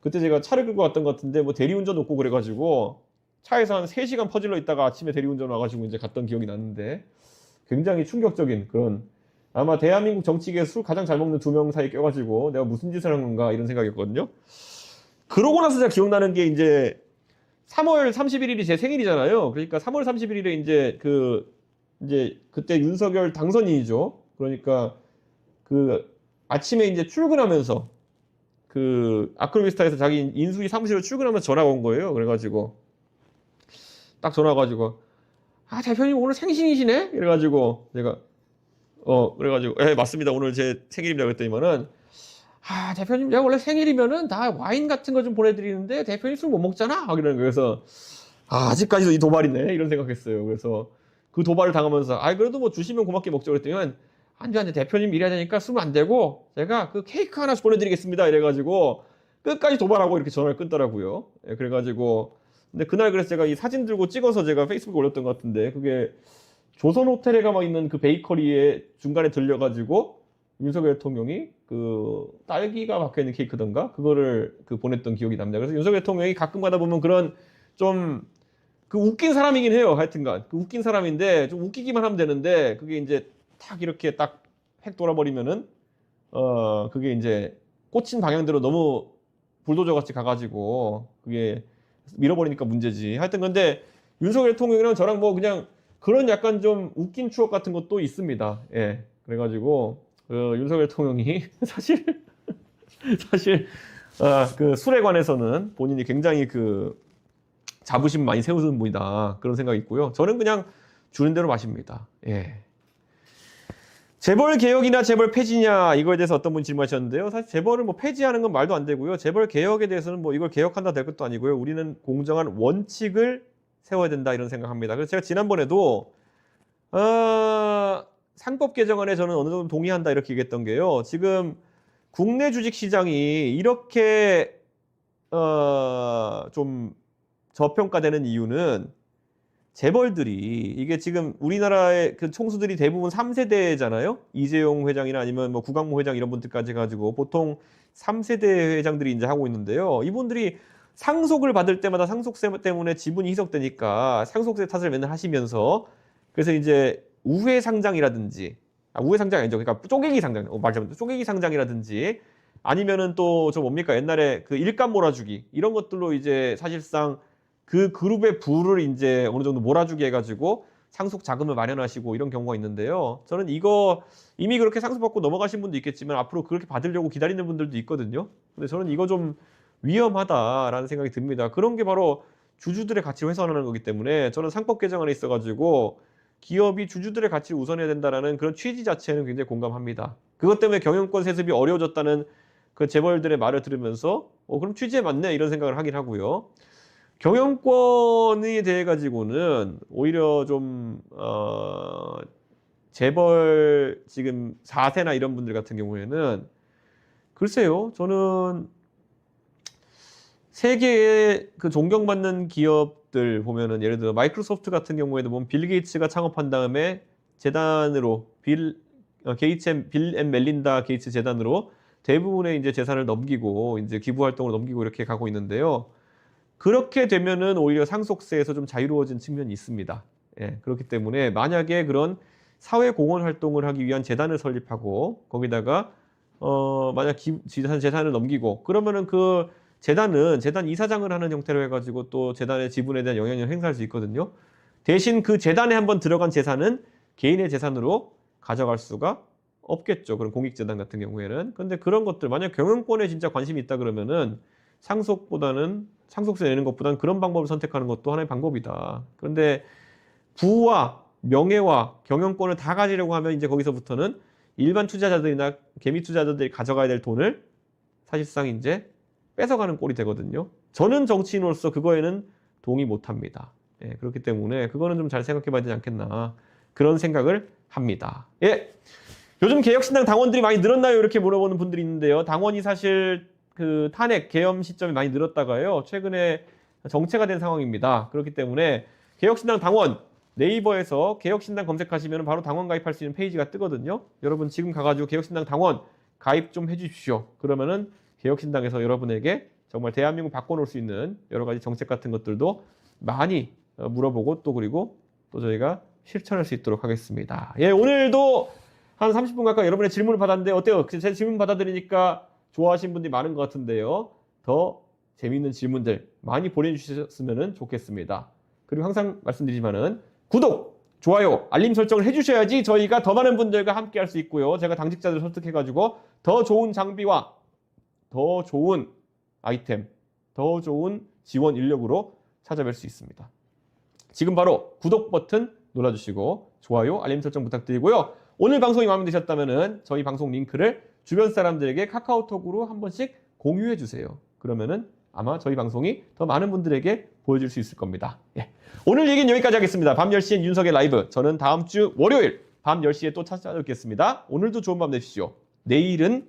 그때 제가 차를 끌고 왔던 것 같은데 뭐 대리운전 없고 그래가지고 차에서 한 3시간 퍼질러 있다가 아침에 대리운전 와가지고 이제 갔던 기억이 났는데 굉장히 충격적인 그런 아마 대한민국 정치계에서 술 가장 잘 먹는 2명 사이에 껴가지고 내가 무슨 짓을 한 건가 이런 생각이었거든요. 그러고 나서 제가 기억나는 게 이제 3월 31일이 제 생일이잖아요. 그러니까 3월 31일에 이제 그때 윤석열 당선인이죠. 그러니까 그 아침에 이제 출근하면서 그 아크로비스타에서 자기 인수위 사무실로 출근하면서 전화가 온 거예요. 그래가지고 딱 전화 와가지고 아, 대표님 오늘 생신이시네? 이래가지고 제가 그래가지고 예, 맞습니다. 오늘 제 생일입니다. 그랬더니만은 아, 대표님 제가 원래 생일이면은 다 와인 같은 거 좀 보내드리는데 대표님 술 못 먹잖아? 이러는 거예요. 그래서 아, 아직까지도 이 도발이네 이런 생각했어요. 그래서 그 도발을 당하면서 아, 그래도 뭐 주시면 고맙게 먹죠. 그랬더니 안돼 대표님 일해야 되니까 쓰면 안 되고 제가 그 케이크 하나씩 보내드리겠습니다. 이래가지고 끝까지 도발하고 이렇게 전화를 끊더라고요. 예, 그래가지고 근데 그날 그래서 제가 이 사진 들고 찍어서 제가 페이스북에 올렸던 것 같은데 그게 조선 호텔에 가만 있는 그 베이커리에 중간에 들려가지고 윤석열 대통령이 그 딸기가 박혀있는 케이크던가 그거를 보냈던 기억이 납니다. 그래서 윤석열 대통령이 가끔 가다 보면 그런 좀 그 웃긴 사람이긴 해요. 하여튼간 그 웃긴 사람인데 좀 웃기기만 하면 되는데 그게 이제 탁 이렇게 딱 획 돌아버리면은 그게 이제 꽂힌 방향대로 너무 불도저 같이 가가지고 그게 밀어버리니까 문제지. 하여튼 근데 윤석열 대통령이랑 저랑 뭐 그냥 그런 약간 좀 웃긴 추억 같은 것도 있습니다. 예. 그래가지고 윤석열 대통령이 사실 그 술에 관해서는 본인이 굉장히 그 자부심 많이 세우는 분이다 그런 생각이 있고요. 저는 그냥 주는 대로 마십니다. 예. 재벌 개혁이나 재벌 폐지냐 이거에 대해서 어떤 분이 질문하셨는데요. 사실 재벌을 뭐 폐지하는 건 말도 안 되고요. 재벌 개혁에 대해서는 뭐 이걸 개혁한다 될 것도 아니고요. 우리는 공정한 원칙을 세워야 된다 이런 생각합니다. 그래서 제가 지난번에도 상법 개정안에 저는 어느 정도 동의한다 이렇게 얘기했던 게요. 지금 국내 주식 시장이 이렇게 좀 저평가되는 이유는 재벌들이 이게 지금 우리나라의 그 총수들이 대부분 3세대잖아요. 이재용 회장이나 아니면 뭐 구강모 회장 이런 분들까지 가지고 보통 3세대 회장들이 이제 하고 있는데요. 이분들이 상속을 받을 때마다 상속세 때문에 지분이 희석되니까 상속세 탓을 맨날 하시면서 그래서 이제 우회 상장이라든지 우회 상장 아니죠. 그러니까 쪼개기 상장. 말하자면 쪼개기 상장이라든지 아니면은 또 저 뭡니까? 옛날에 그 일감 몰아주기 이런 것들로 이제 사실상 그 그룹의 부를 이제 어느 정도 몰아주게 해가지고 상속 자금을 마련하시고 이런 경우가 있는데요. 저는 이거 이미 그렇게 상속받고 넘어가신 분도 있겠지만 앞으로 그렇게 받으려고 기다리는 분들도 있거든요. 근데 저는 이거 좀 위험하다라는 생각이 듭니다. 그런 게 바로 주주들의 가치를 훼손하는 거기 때문에 저는 상법 개정안에 있어가지고 기업이 주주들의 가치를 우선해야 된다라는 그런 취지 자체는 굉장히 공감합니다. 그것 때문에 경영권 세습이 어려워졌다는 그 재벌들의 말을 들으면서 그럼 취지에 맞네 이런 생각을 하긴 하고요. 경영권에 대해 가지고는 오히려 좀 재벌 지금 4세나 이런 분들 같은 경우에는 글쎄요. 저는 세계의 그 존경받는 기업들 보면은 예를 들어 마이크로소프트 같은 경우에도 보면 빌 게이츠가 창업한 다음에 재단으로 빌 앤 멜린다 게이츠 재단으로 대부분의 이제 재산을 넘기고 이제 기부 활동을 넘기고 이렇게 가고 있는데요. 그렇게 되면은 오히려 상속세에서 좀 자유로워진 측면이 있습니다. 예, 그렇기 때문에 만약에 그런 사회 공헌 활동을 하기 위한 재단을 설립하고 거기다가 만약 재산을 넘기고 그러면은 그 재단은 재단 이사장을 하는 형태로 해가지고 또 재단의 지분에 대한 영향력을 행사할 수 있거든요. 대신 그 재단에 한번 들어간 재산은 개인의 재산으로 가져갈 수가 없겠죠. 그런 공익재단 같은 경우에는. 근데 그런 것들 만약 경영권에 진짜 관심이 있다 그러면은 상속세 내는 것보다는 그런 방법을 선택하는 것도 하나의 방법이다. 그런데 부와 명예와 경영권을 다 가지려고 하면 이제 거기서부터는 일반 투자자들이나 개미 투자자들이 가져가야 될 돈을 사실상 이제 뺏어가는 꼴이 되거든요. 저는 정치인으로서 그거에는 동의 못합니다. 예, 그렇기 때문에 그거는 좀 잘 생각해 봐야 되지 않겠나 그런 생각을 합니다. 예, 요즘 개혁신당 당원들이 많이 늘었나요? 이렇게 물어보는 분들이 있는데요. 당원이 사실 그 탄핵 계엄 시점이 많이 늘었다가요. 최근에 정체가 된 상황입니다. 그렇기 때문에 개혁신당 당원 네이버에서 개혁신당 검색하시면 바로 당원 가입할 수 있는 페이지가 뜨거든요. 여러분 지금 가가지고 개혁신당 당원 가입 좀 해주십시오. 그러면은 개혁신당에서 여러분에게 정말 대한민국 바꿔놓을 수 있는 여러 가지 정책 같은 것들도 많이 물어보고 또 그리고 또 저희가 실천할 수 있도록 하겠습니다. 예, 오늘도 한 30분 가까이 여러분의 질문을 받았는데 어때요? 제 질문 받아드리니까 좋아하시는 분들이 많은 것 같은데요. 더 재미있는 질문들 많이 보내주셨으면 좋겠습니다. 그리고 항상 말씀드리지만은 구독, 좋아요, 알림 설정을 해주셔야지 저희가 더 많은 분들과 함께 할 수 있고요. 제가 당직자들 설득해가지고 더 좋은 장비와 더 좋은 아이템, 더 좋은 지원 인력으로 찾아뵐 수 있습니다. 지금 바로 구독 버튼 눌러주시고 좋아요, 알림 설정 부탁드리고요. 오늘 방송이 마음에 드셨다면 저희 방송 링크를 주변 사람들에게 카카오톡으로 한 번씩 공유해 주세요. 그러면은 아마 저희 방송이 더 많은 분들에게 보여줄 수 있을 겁니다. 예. 오늘 얘기는 여기까지 하겠습니다. 밤 10시엔 윤석의 라이브. 저는 다음 주 월요일 밤 10시에 또 찾아뵙겠습니다. 오늘도 좋은 밤 되십시오. 내일은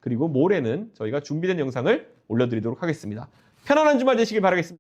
그리고 모레는 저희가 준비된 영상을 올려드리도록 하겠습니다. 편안한 주말 되시길 바라겠습니다.